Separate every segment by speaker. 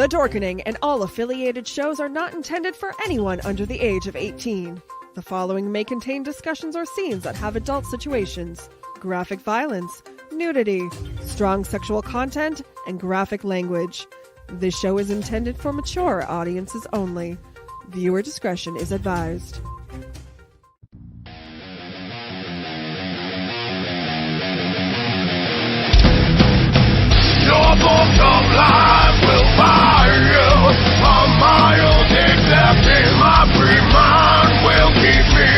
Speaker 1: The Dorkening and all affiliated shows are not intended for anyone under the age of 18. The following may contain discussions or scenes that have adult situations, graphic violence, nudity, strong sexual content, and graphic language. This show is intended for mature audiences only. Viewer discretion is advised.
Speaker 2: Your book of life will fire you. A mild except in my free mind will keep me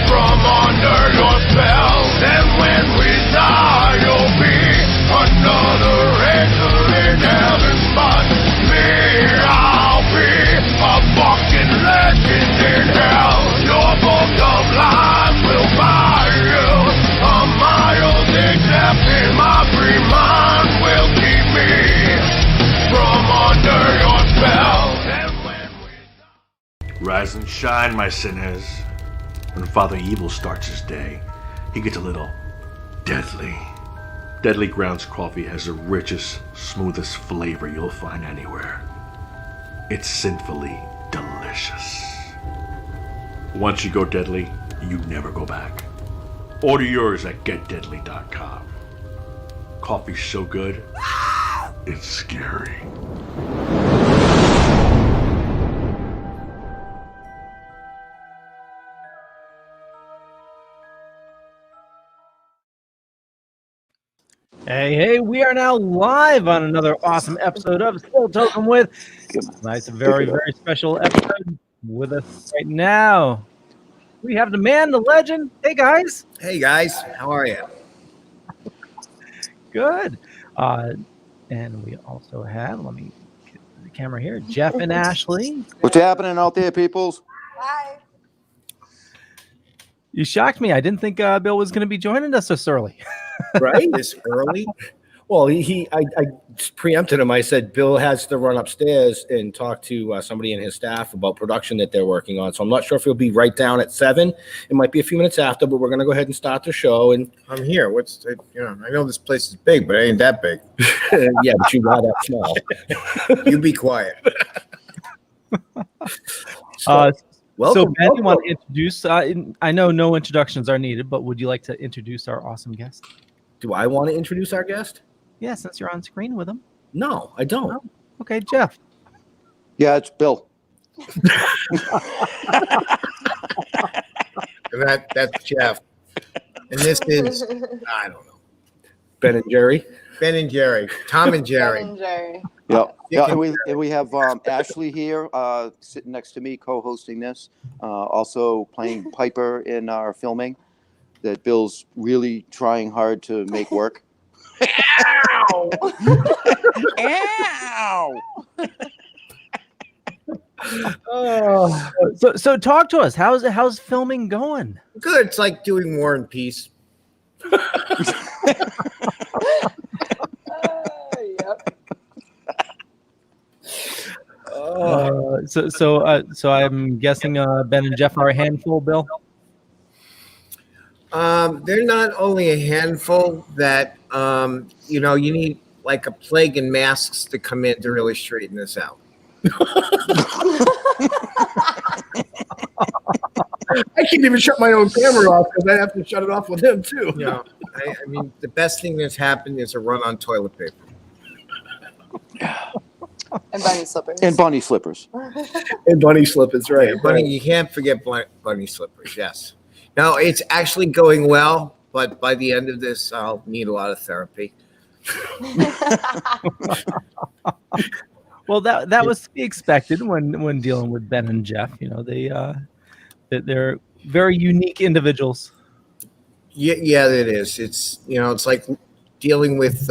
Speaker 2: from under your spell. And when we die, you'll be another angel in heaven. But me, I'll be a fucking legend in hell. Your book of life will fire you. A mild except in my free mind will keep me from under your spell. And when we
Speaker 3: Rise and shine, my sinners. When Father Evil starts his day, he gets a little deadly. Deadly Grounds coffee has the richest, smoothest flavor you'll find anywhere. It's sinfully delicious. Once you go deadly, you never go back. Order yours at getdeadly.com. Coffee's so good, it's scary.
Speaker 4: Hey, we are now live on another awesome episode of Still Toking with. Tonight's a very special episode. With us right now, we have the man, the legend. Hey, guys.
Speaker 5: Hey, guys. How are you?
Speaker 4: Good. And we also have, let me get the camera here, Jeff and Ashley.
Speaker 6: What's happening out there, peoples?
Speaker 7: Hi.
Speaker 4: You shocked me. I didn't think Bill was going to be joining us this early.
Speaker 5: Right? This early? Well, I preempted him. I said Bill has to run upstairs and talk to somebody in his staff about production that they're working on. So I'm not sure if he'll be right down at 7. It might be a few minutes after, but we're going to go ahead and start the show. And
Speaker 8: I'm here. I know this place is big, but it ain't that big.
Speaker 5: yeah, but you are that small.
Speaker 8: You be quiet.
Speaker 5: Welcome,
Speaker 4: Ben, you want to introduce? I know no introductions are needed, but would you like to introduce our awesome guest?
Speaker 5: Do I want to introduce our guest?
Speaker 4: Yeah, since you're on screen with him.
Speaker 5: No, I don't.
Speaker 4: Oh, okay, Jeff.
Speaker 6: Yeah, it's Bill.
Speaker 8: And that's Jeff. And this is, I don't know,
Speaker 5: Ben and Jerry.
Speaker 8: Ben and Jerry. Tom and Jerry.
Speaker 7: Ben and Jerry.
Speaker 6: Yeah, and we have Ashley here sitting next to me, co-hosting this, also playing Piper in our filming that Bill's really trying hard to make work.
Speaker 7: Ow!
Speaker 6: Ow!
Speaker 5: Oh,
Speaker 4: So talk to us. How's filming going?
Speaker 8: Good. It's like doing War and Peace.
Speaker 7: Yep.
Speaker 4: So I'm guessing Ben and Jeff are a handful, Bill.
Speaker 8: They're not only a handful that you need like a plague and masks to come in to really straighten this out.
Speaker 5: I can't even shut my own camera off because I have to shut it off with him too.
Speaker 8: Yeah, I mean the best thing that's happened is a run on toilet paper.
Speaker 7: And bunny slippers.
Speaker 6: And bunny slippers.
Speaker 5: And bunny slippers, right?
Speaker 8: Bunny, you can't forget bunny slippers. Yes. Now it's actually going well, but by the end of this, I'll need a lot of therapy.
Speaker 4: Well, that was to be expected when dealing with Ben and Jeff. They're very unique individuals.
Speaker 8: Yeah, it is. It's it's like dealing with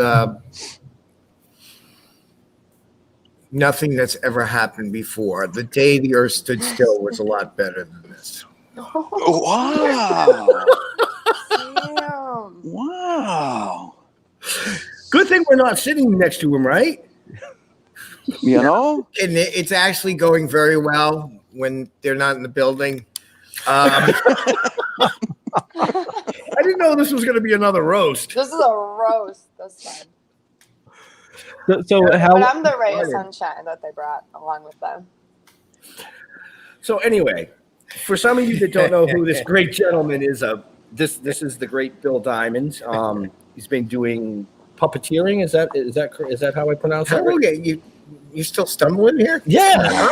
Speaker 8: nothing that's ever happened before. The day the Earth stood still was a lot better than this.
Speaker 6: Wow!
Speaker 7: Damn.
Speaker 6: Wow!
Speaker 5: Good thing we're not sitting next to him, right?
Speaker 6: You know?
Speaker 8: And it's actually going very well when they're not in the building.
Speaker 5: I didn't know this was going to be another roast.
Speaker 7: This is a roast this time.
Speaker 4: So how?
Speaker 7: But I'm the ray of sunshine that they brought along with them.
Speaker 5: So anyway, for some of you that don't know who this great gentleman is, this is the great Bill Diamond. He's been doing puppeteering. Is that how I pronounce that? Right?
Speaker 8: You still stumbling here?
Speaker 5: Yeah. Yeah.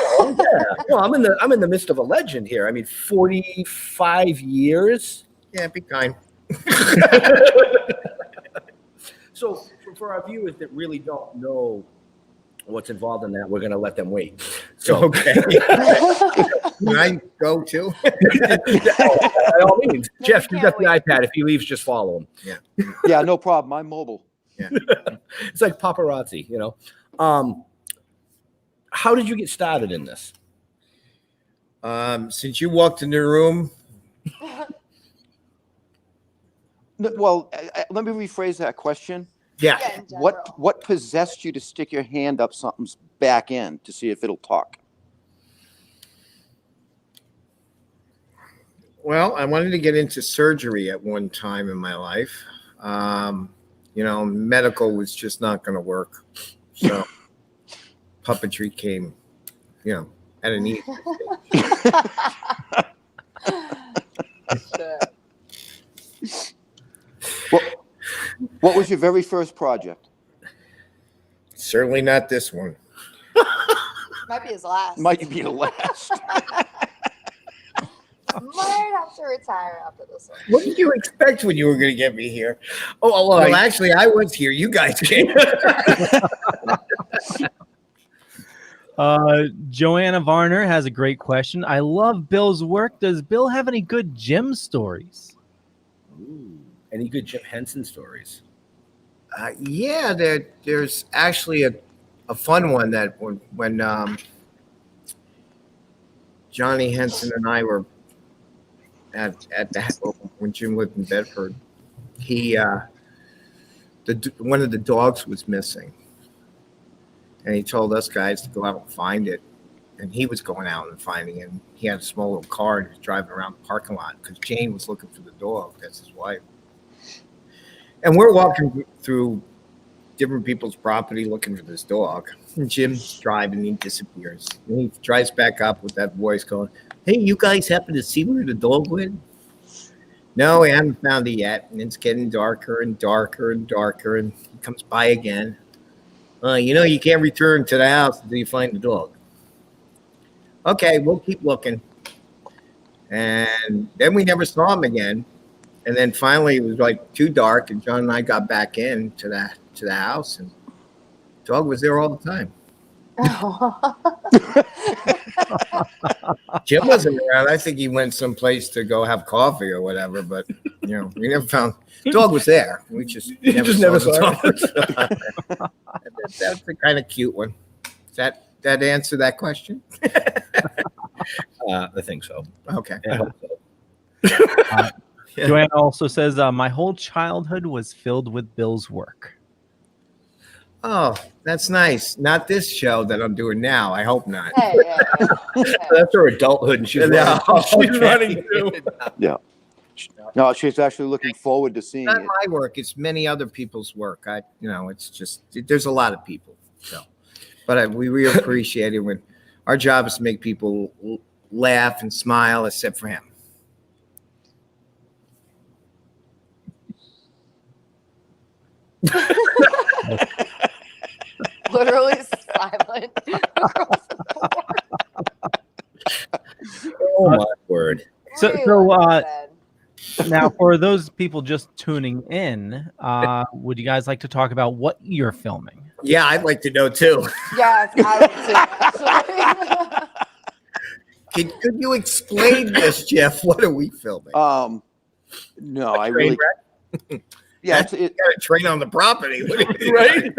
Speaker 5: Well, I'm in the midst of a legend here. I mean, 45 years.
Speaker 8: Yeah, be kind.
Speaker 5: So for our viewers that really don't know what's involved in that, we're going to let them wait. So
Speaker 8: Okay. Can I go too?
Speaker 5: by all means, Jeff, you got the iPad. If he leaves, just follow him.
Speaker 8: Yeah.
Speaker 6: Yeah, no problem. I'm mobile.
Speaker 8: Yeah.
Speaker 5: It's like paparazzi, you know. How did you get started in this?
Speaker 8: Since you walked in the room,
Speaker 6: Well, let me rephrase that question.
Speaker 5: Yeah.
Speaker 7: Yeah, in general.
Speaker 6: What possessed you to stick your hand up something's back end to see if it'll talk?
Speaker 8: well, I wanted to get into surgery at one time in my life. Medical was just not going to work. So puppetry came, at a need.
Speaker 6: What was your very first project?
Speaker 8: Certainly not this one.
Speaker 7: Might be his last.
Speaker 6: Might be the last.
Speaker 7: Might have to retire after this one.
Speaker 8: What did you expect when you were going to get me here?
Speaker 5: Oh,
Speaker 8: Well, actually, I was here. You guys came.
Speaker 4: Joanna Varner has a great question. I love Bill's work. Does Bill have any good gym stories?
Speaker 5: Ooh, any good Jim Henson stories?
Speaker 8: Yeah, there's actually a fun one that when Johnny Henson and I were at when Jim lived in Bedford, one of the dogs was missing, and he told us guys to go out and find it, and he was going out and finding it. And he had a small little car and he was driving around the parking lot because Jane was looking for the dog. That's his wife. And we're walking through different people's property looking for this dog. And Jim's driving and he disappears. And he drives back up with that voice going, "Hey, you guys happen to see where the dog went?" No, we haven't found it yet. And it's getting darker and darker and darker. And he comes by again. You can't return to the house until you find the dog. Okay, we'll keep looking. And then we never saw him again. And then finally it was like too dark, and John and I got back in to the house, and the dog was there all the time. Jim wasn't around. I think he went someplace to go have coffee or whatever, but we never found the dog was there. We just never saw it. That's a kind of cute one. Does that answer that question?
Speaker 5: I think so.
Speaker 8: Okay.
Speaker 5: I hope so.
Speaker 4: Joanna also says, my whole childhood was filled with Bill's work.
Speaker 8: Oh, that's nice. Not this show that I'm doing now. I hope not.
Speaker 7: Hey, hey.
Speaker 5: That's her adulthood, and she's running through.
Speaker 6: Yeah. No, she's actually looking forward to seeing
Speaker 8: Not
Speaker 6: it.
Speaker 8: my work. It's many other people's work. It's just there's a lot of people. So, but we really appreciate it when our job is to make people laugh and smile, except for him.
Speaker 7: Literally silent across the board.
Speaker 5: Oh my word!
Speaker 4: Now, for those people just tuning in, would you guys like to talk about what you're filming?
Speaker 8: Yeah, I'd like to know too.
Speaker 7: Yes, I would too.
Speaker 8: Could you explain this, Jeff? What are we filming?
Speaker 6: No, I really. Yeah,
Speaker 8: got a train on the property,
Speaker 5: Right?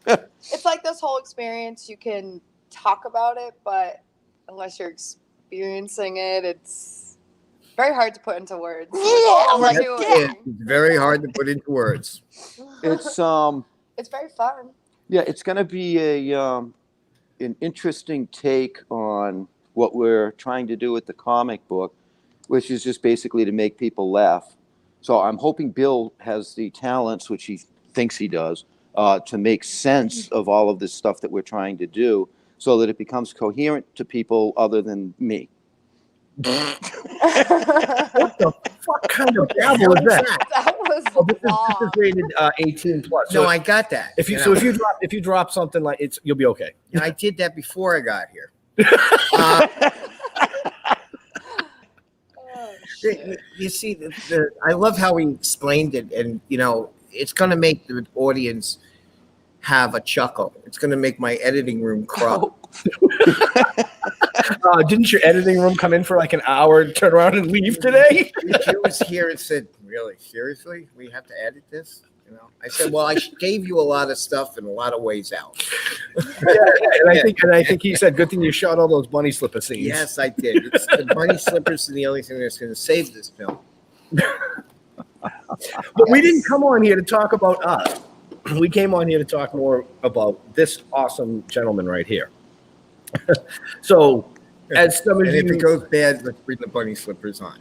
Speaker 7: It's like this whole experience. You can talk about it, but unless you're experiencing it, it's very hard to put into words.
Speaker 8: It's very hard to put into words.
Speaker 6: It's
Speaker 7: very fun.
Speaker 6: Yeah, it's going to be an interesting take on what we're trying to do with the comic book, which is just basically to make people laugh. So I'm hoping Bill has the talents, which he thinks he does, to make sense of all of this stuff that we're trying to do so that it becomes coherent to people other than me.
Speaker 5: What the fuck kind of babble is that?
Speaker 7: That was
Speaker 5: Oh, this is
Speaker 7: long.
Speaker 5: rated 18 plus. So
Speaker 8: No, I got that.
Speaker 5: if you
Speaker 8: know.
Speaker 5: so if you drop something like it's, you'll be okay.
Speaker 8: And I did that before I got here.
Speaker 7: Oh, shit.
Speaker 8: You see, I love how he explained it, and it's going to make the audience have a chuckle. It's going to make my editing room cry.
Speaker 5: Didn't your editing room come in for like an hour and turn around and leave today?
Speaker 8: She was here and said, "Really, seriously, we have to edit this?" I said, "Well, I gave you a lot of stuff and a lot of ways out."
Speaker 5: And I think he said, "Good thing you shot all those bunny slipper scenes."
Speaker 8: Yes, I did. It's the bunny slippers are the only thing that's going to save this film.
Speaker 5: But we didn't come on here to talk about us. We came on here to talk more about this awesome gentleman right here. So, as some of
Speaker 8: And if
Speaker 5: you
Speaker 8: it goes bad, let's bring the bunny slippers on.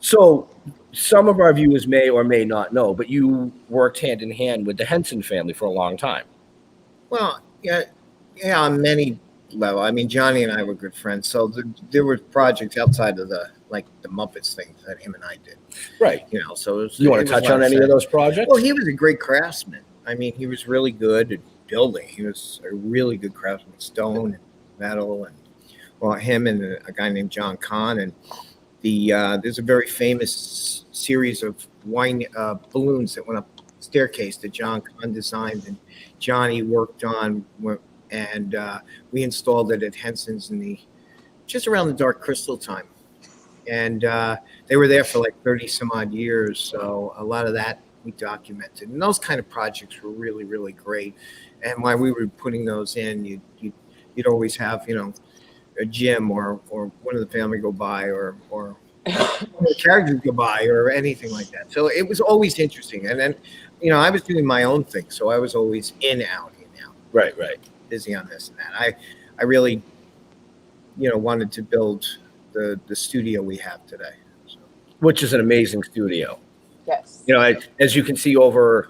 Speaker 5: So, some of our viewers may or may not know, but you worked hand in hand with the Henson family for a long time.
Speaker 8: Well, yeah, on many levels. I mean, Johnny and I were good friends, so there were projects outside of the Muppets things that him and I did.
Speaker 5: Right.
Speaker 8: So it was,
Speaker 5: You want to touch on any of those projects?
Speaker 8: Well, he was a great craftsman. I mean, he was really good at building. He was a really good craftsman, stone and metal, and him and a guy named John Kahn. And there's a very famous series of wine balloons that went up the staircase that John Kahn designed and Johnny worked on, and we installed it at Henson's just around the Dark Crystal time. And they were there for like 30 some odd years. So a lot of that we documented. And those kind of projects were really, really great. And while we were putting those in, you'd always have, a Jim or one of the family go by or the characters go by or anything like that. So it was always interesting. And then, I was doing my own thing. So I was always in, out.
Speaker 5: Right.
Speaker 8: Busy on this and that. I really, wanted to build the studio we have today. So.
Speaker 5: Which is an amazing studio.
Speaker 7: Yes.
Speaker 5: As you can see over,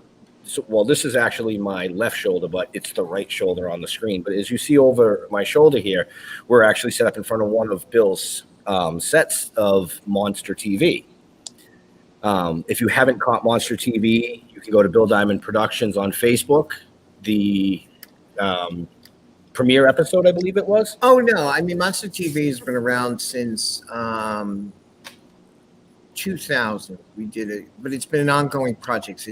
Speaker 5: this is actually my left shoulder, but it's the right shoulder on the screen. But as you see over my shoulder here, we're actually set up in front of one of Bill's sets of Monster TV. If you haven't caught Monster TV, you can go to Bill Diamond Productions on Facebook. The premiere episode, I believe it was.
Speaker 8: Oh, no. I mean, Monster TV has been around since 2000. We did it, but it's been an ongoing project.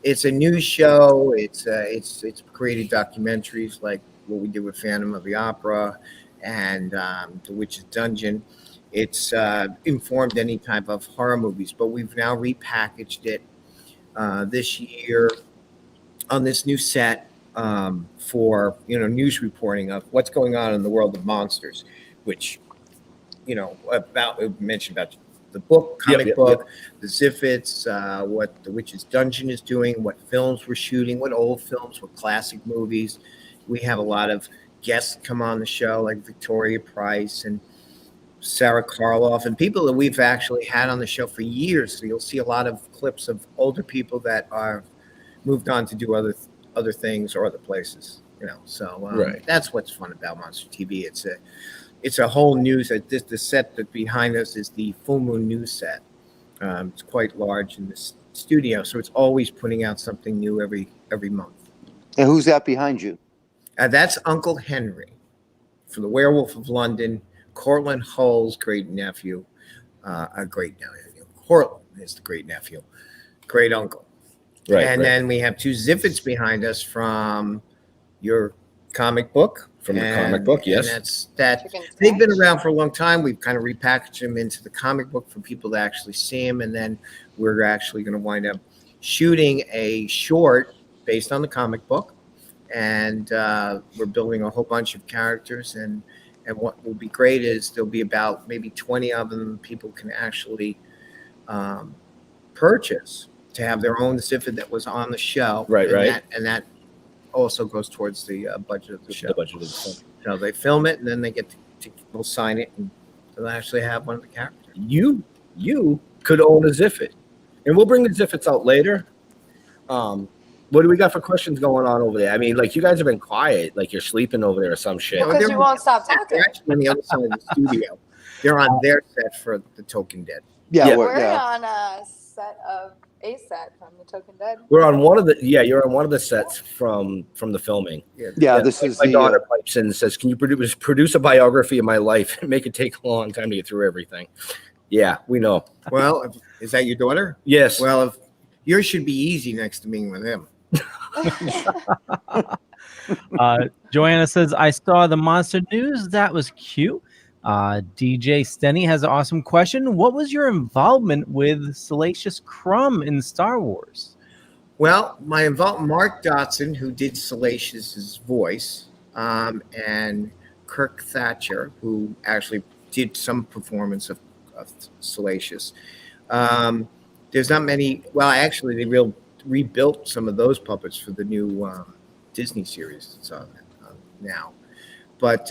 Speaker 8: It's a news show. It's created documentaries like what we did with Phantom of the Opera and The Witch's Dungeon. It's informed any type of horror movies, but we've now repackaged it this year on this new set for news reporting of what's going on in the world of monsters, which we mentioned about the book, comic book, the Ziffits, what the Witch's Dungeon is doing, what films we're shooting, what old films, what classic movies. We have a lot of guests come on the show like Victoria Price and Sarah Karloff and people that we've actually had on the show for years. So you'll see a lot of clips of older people that are moved on to do other things or other places. So that's what's fun about Monster TV. It's a whole news. The set that behind us is the Full Moon News set. It's quite large in this studio, so it's always putting out something new every month.
Speaker 6: And who's that behind you?
Speaker 8: That's Uncle Henry from The Werewolf of London, Cortland Hull's great nephew, Cortland is the great nephew, great uncle.
Speaker 5: Right.
Speaker 8: And then we have two Ziffits behind us from your comic book.
Speaker 5: From the comic book, yes.
Speaker 8: And they've been around for a long time. We've kind of repackaged them into the comic book for people to actually see them. And then we're actually going to wind up shooting a short based on the comic book. And we're building a whole bunch of characters. And what will be great is there'll be about maybe 20 of them people can actually purchase to have their own Ziffit that was on the show.
Speaker 5: Right.
Speaker 8: And that also goes towards the budget of the show.
Speaker 5: The budget of the film.
Speaker 8: So they film it, and then they get we'll sign it, and they'll actually have one of the characters.
Speaker 5: You could own a Ziffit. And we'll bring the Ziffits out later. What do we got for questions going on over there? I mean, like, you guys have been quiet, like you're sleeping over there or some shit.
Speaker 8: No,
Speaker 7: Because you won't stop talking.
Speaker 8: They're actually on the other side of the studio. They're on their set for the Toking Dead.
Speaker 6: Yeah,
Speaker 7: We're on a set from the Toking Dead.
Speaker 5: We're on one of the you're on one of the sets from the filming.
Speaker 6: Yeah, this is
Speaker 5: my
Speaker 6: the
Speaker 5: daughter pipes in and says, "Can you produce a biography of my life and make it take a long time to get through everything?" Yeah, we know.
Speaker 8: Well, is that your daughter?
Speaker 5: Yes.
Speaker 8: Well, if yours should be easy next to being with him.
Speaker 4: Joanna says, I saw the monster news. That was cute. DJ Stenny has an awesome question. What was your involvement with Salacious Crumb in Star Wars?
Speaker 8: Well, my involvement, Mark Dotson, who did Salacious's voice, and Kirk Thatcher, who actually did some performance of Salacious. There's not many. Well, actually, they rebuilt some of those puppets for the new Disney series that's on now. But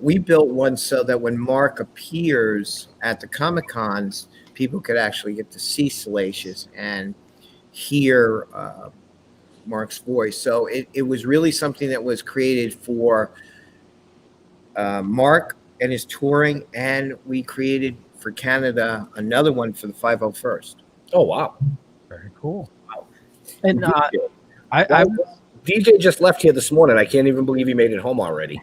Speaker 8: we built one so that when Mark appears at the Comic-Cons, people could actually get to see Salacious and hear Mark's voice. So it was really something that was created for Mark and his touring, and we created for Canada another one for the 501st.
Speaker 5: Oh, wow.
Speaker 4: Very cool. And
Speaker 5: DJ just left here this morning. I can't even believe he made it home already.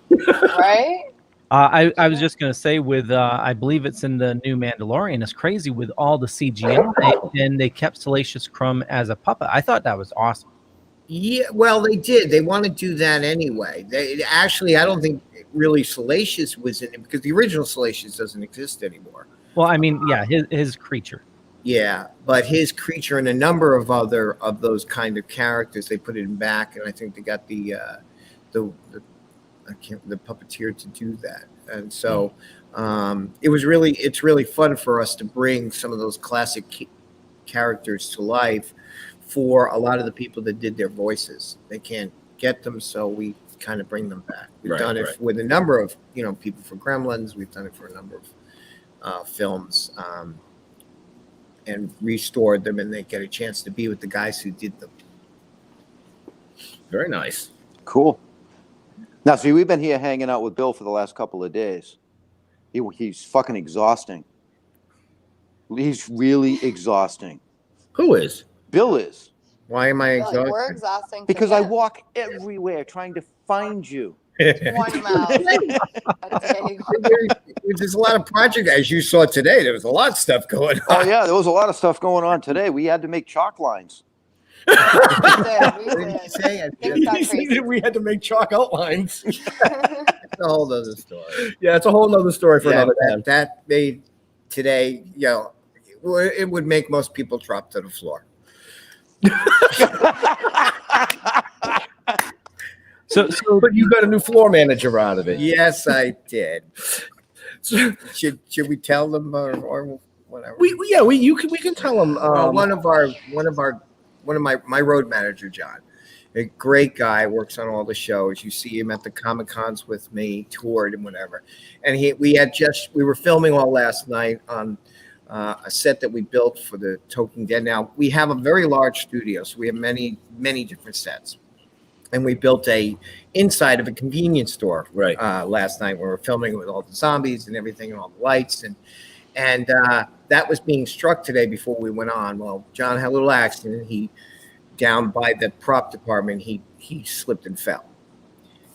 Speaker 7: Right?
Speaker 4: I was just going to say with, I believe it's in the new Mandalorian, it's crazy with all the CGI, and they kept Salacious Crumb as a puppet. I thought that was awesome.
Speaker 8: Yeah, well, they did. They want to do that anyway. Actually, I don't think really Salacious was in it because the original Salacious doesn't exist anymore.
Speaker 4: Well, I mean, yeah, his creature.
Speaker 8: Yeah, but his creature and a number of other of those kind of characters, they put it back, and I think they got the puppeteer to do that. And so it's really fun for us to bring some of those classic characters to life for a lot of the people that did their voices. They can't get them, so we kind of bring them back. We've done it with a number of people for Gremlins. We've done it for a number of films, and restored them, and they get a chance to be with the guys who did them.
Speaker 5: Very nice.
Speaker 6: Cool. Now, see, we've been here hanging out with Bill for the last couple of days. He's fucking exhausting. He's really exhausting.
Speaker 5: Who is?
Speaker 6: Bill is.
Speaker 8: Why am I exhausted?
Speaker 7: We're exhausting.
Speaker 6: Because I walk everywhere trying to find you.
Speaker 7: 20 miles a day.
Speaker 8: There's a lot of project, as you saw today. There was a lot of stuff going on.
Speaker 6: Oh, yeah, there was a lot of stuff going on today. We had to make chalk lines.
Speaker 7: We
Speaker 5: had to make chalk outlines.
Speaker 8: It's a whole other story.
Speaker 5: Yeah, it's a whole other story for another time.
Speaker 8: That made today, it would make most people drop to the floor.
Speaker 5: So, but you got a new floor manager out of it.
Speaker 8: Yes, I did. Should we tell them or whatever?
Speaker 5: We can tell them.
Speaker 8: One of my road manager, John, a great guy, works on all the shows. You see him at the Comic-Cons with me, toured and whatever. And we were filming all last night on a set that we built for the Toking Dead. Now we have a very large studio, so we have many different sets. And we built a inside of a convenience store last night where we were filming with all the zombies and everything and all the lights. And that was being struck today before we went on. Well, John had a little accident. He, down by the prop department, he slipped and fell.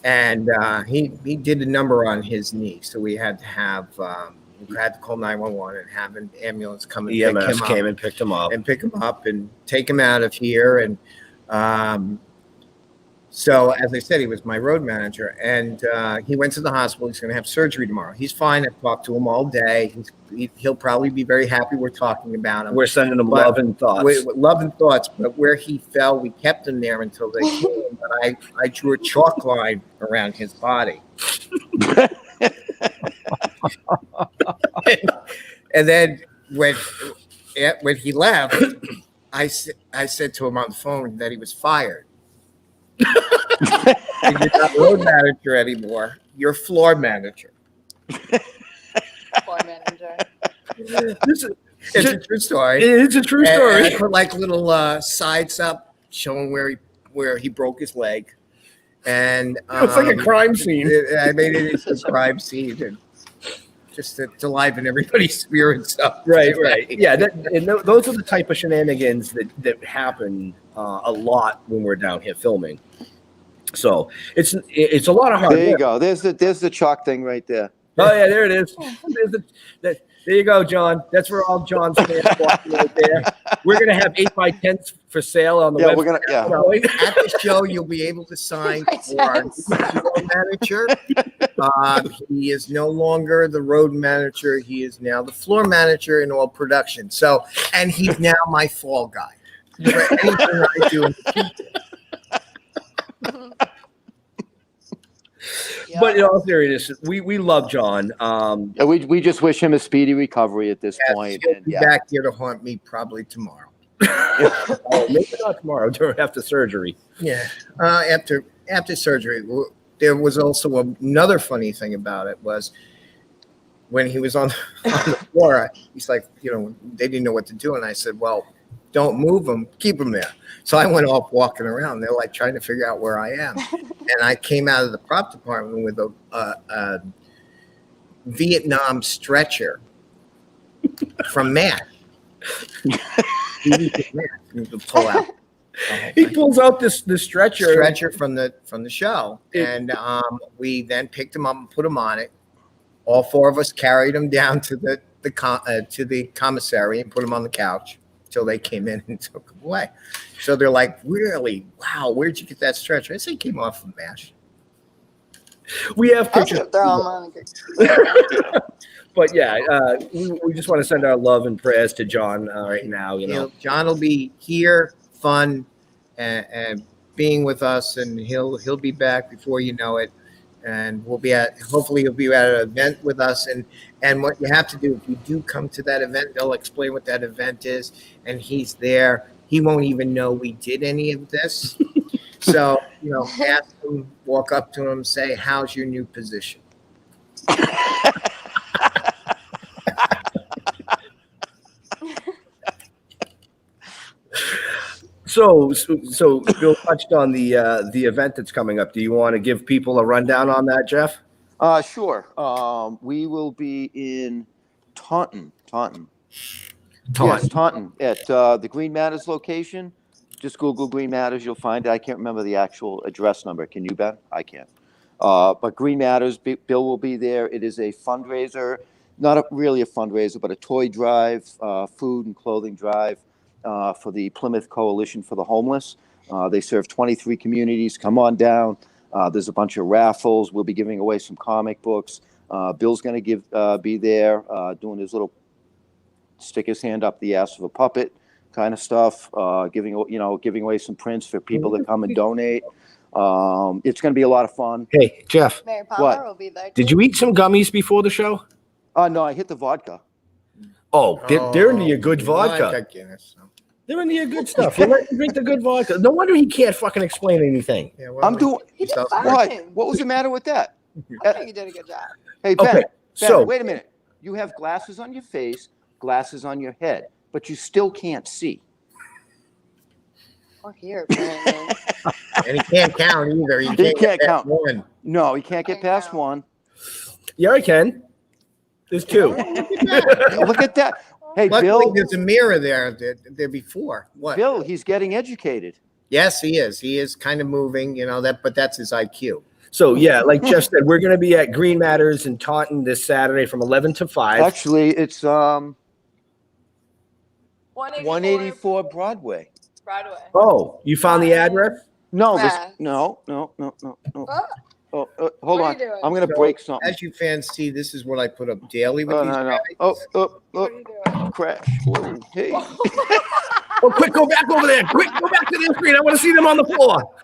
Speaker 8: And he did a number on his knee. So we had to have, we had to call 911 and have an ambulance come and pick him up.
Speaker 5: Came and picked him up.
Speaker 8: And pick him up and take him out of here. And so, as I said, he was my road manager, and he went to the hospital. He's going to have surgery tomorrow. He's fine. I've talked to him all day. He'll probably be very happy we're talking about him.
Speaker 5: We're sending him love and thoughts.
Speaker 8: Love and thoughts. But where he fell, we kept him there until they came. But I drew a chalk line around his body. And then when he left, I said to him on the phone that he was fired. You're not road manager anymore. You're floor manager.
Speaker 7: Floor manager.
Speaker 8: It's a true story.
Speaker 5: It's a true story.
Speaker 8: And I put like little sides up showing where he broke his leg. And
Speaker 5: It's like a crime scene.
Speaker 8: I made it into a crime scene. And just to liven everybody's spirits up.
Speaker 5: Right. Yeah, those are the type of shenanigans that happen a lot when we're down here filming. So it's a lot of hard work.
Speaker 6: There you go. There's the chalk thing right there.
Speaker 5: Oh yeah, there it is. There you go, John. That's where all John's fans walking right there. We're gonna have 8x10s for sale on the website.
Speaker 6: We're gonna
Speaker 8: At the show, you'll be able to sign for our road manager. He is no longer the road manager. He is now the floor manager in all production. So, and he's now my fall guy. For anything I do in the future.
Speaker 5: But in all seriousness, we love John.
Speaker 6: We just wish him a speedy recovery at this point.
Speaker 8: He'll be back here to haunt me probably tomorrow.
Speaker 5: Maybe not tomorrow, after surgery.
Speaker 8: Yeah, after surgery. There was also another funny thing about it was when he was on the floor. He's like, they didn't know what to do, and I said, well, don't move him, keep him there. So I went off walking around. They're like trying to figure out where I am. And I came out of the prop department with a Vietnam stretcher from MASH. Pull out.
Speaker 5: He pulls out this
Speaker 8: stretcher from the show, and we then picked him up and put him on it. All four of us carried him down to the commissary and put him on the couch till they came in and took him away. So they're like, really? Wow, where'd you get that stretcher? I said, it came off of MASH.
Speaker 5: We have pictures. But yeah, we just want to send our love and prayers to John right now.
Speaker 8: John will be here, fun, and being with us, and he'll be back before you know it. And hopefully he'll be at an event with us. And what you have to do, if you do come to that event, they'll explain what that event is, and he's there. He won't even know we did any of this. So, ask him, walk up to him, say, how's your new position?
Speaker 5: So Bill touched on the event that's coming up. Do you want to give people a rundown on that, Jeff?
Speaker 6: Sure. We will be in Taunton. Yes, Taunton at the Green Matters location. Just Google Green Matters, you'll find it. I can't remember the actual address number. Can you, Ben? I can't. But Green Matters, Bill will be there. It is a fundraiser, not really a fundraiser, but a toy drive, food and clothing drive for the Plymouth Coalition for the Homeless. They serve 23 communities. Come on down. There's a bunch of raffles. We'll be giving away some comic books. Bill's going to be there doing his little stick his hand up the ass of a puppet kind of stuff, giving away some prints for people that come and donate. It's going to be a lot of fun.
Speaker 5: Hey, Jeff.
Speaker 7: Mary Palmer will be there.
Speaker 5: Did you eat some gummies before the show?
Speaker 6: No, I hit the vodka.
Speaker 5: Oh, they're into your good vodka.
Speaker 8: I got Guinness, so.
Speaker 5: They're into your good stuff. You let him drink the good vodka. No wonder he can't fucking explain anything.
Speaker 8: Yeah, well,
Speaker 6: I'm doing.
Speaker 7: He did
Speaker 6: What?
Speaker 7: fine.
Speaker 6: What was the matter with that?
Speaker 7: I think you did a good job.
Speaker 6: Hey, Ben.
Speaker 5: Okay,
Speaker 6: Ben,
Speaker 5: so-
Speaker 6: wait a minute. You have glasses on your face, glasses on your head, but you still can't see.
Speaker 7: Or here, apparently.
Speaker 8: And he can't count either. He can't
Speaker 6: can't
Speaker 8: get
Speaker 6: count.
Speaker 8: one.
Speaker 6: No, he can't get
Speaker 7: I
Speaker 6: past
Speaker 7: know.
Speaker 6: one.
Speaker 5: Yeah, I can. There's two.
Speaker 6: Look at that. Hey,
Speaker 8: Luckily,
Speaker 6: Bill.
Speaker 8: there's a mirror there before. What?
Speaker 6: Bill, he's getting educated.
Speaker 8: Yes, he is. He is kind of moving, but that's his IQ.
Speaker 5: So, yeah, like Jeff said, we're going to be at Green Matters in Taunton this Saturday from 11 to 5.
Speaker 6: Actually, it's
Speaker 7: 184
Speaker 6: 184 Broadway.
Speaker 7: Broadway.
Speaker 5: Oh, you found the address?
Speaker 6: No,
Speaker 7: Yeah.
Speaker 6: no.
Speaker 7: Oh,
Speaker 6: Oh, hold
Speaker 7: What are
Speaker 6: on.
Speaker 7: you doing?
Speaker 6: I'm going to break something.
Speaker 8: As you fans see, this is what I put up daily with
Speaker 6: Oh,
Speaker 8: these
Speaker 6: no.
Speaker 8: guys.
Speaker 6: Oh,
Speaker 7: what are you doing?
Speaker 6: crash. Whoa, hey.
Speaker 5: Oh, quick, go back over there. Quick, go back to the screen. I want to see them on the floor.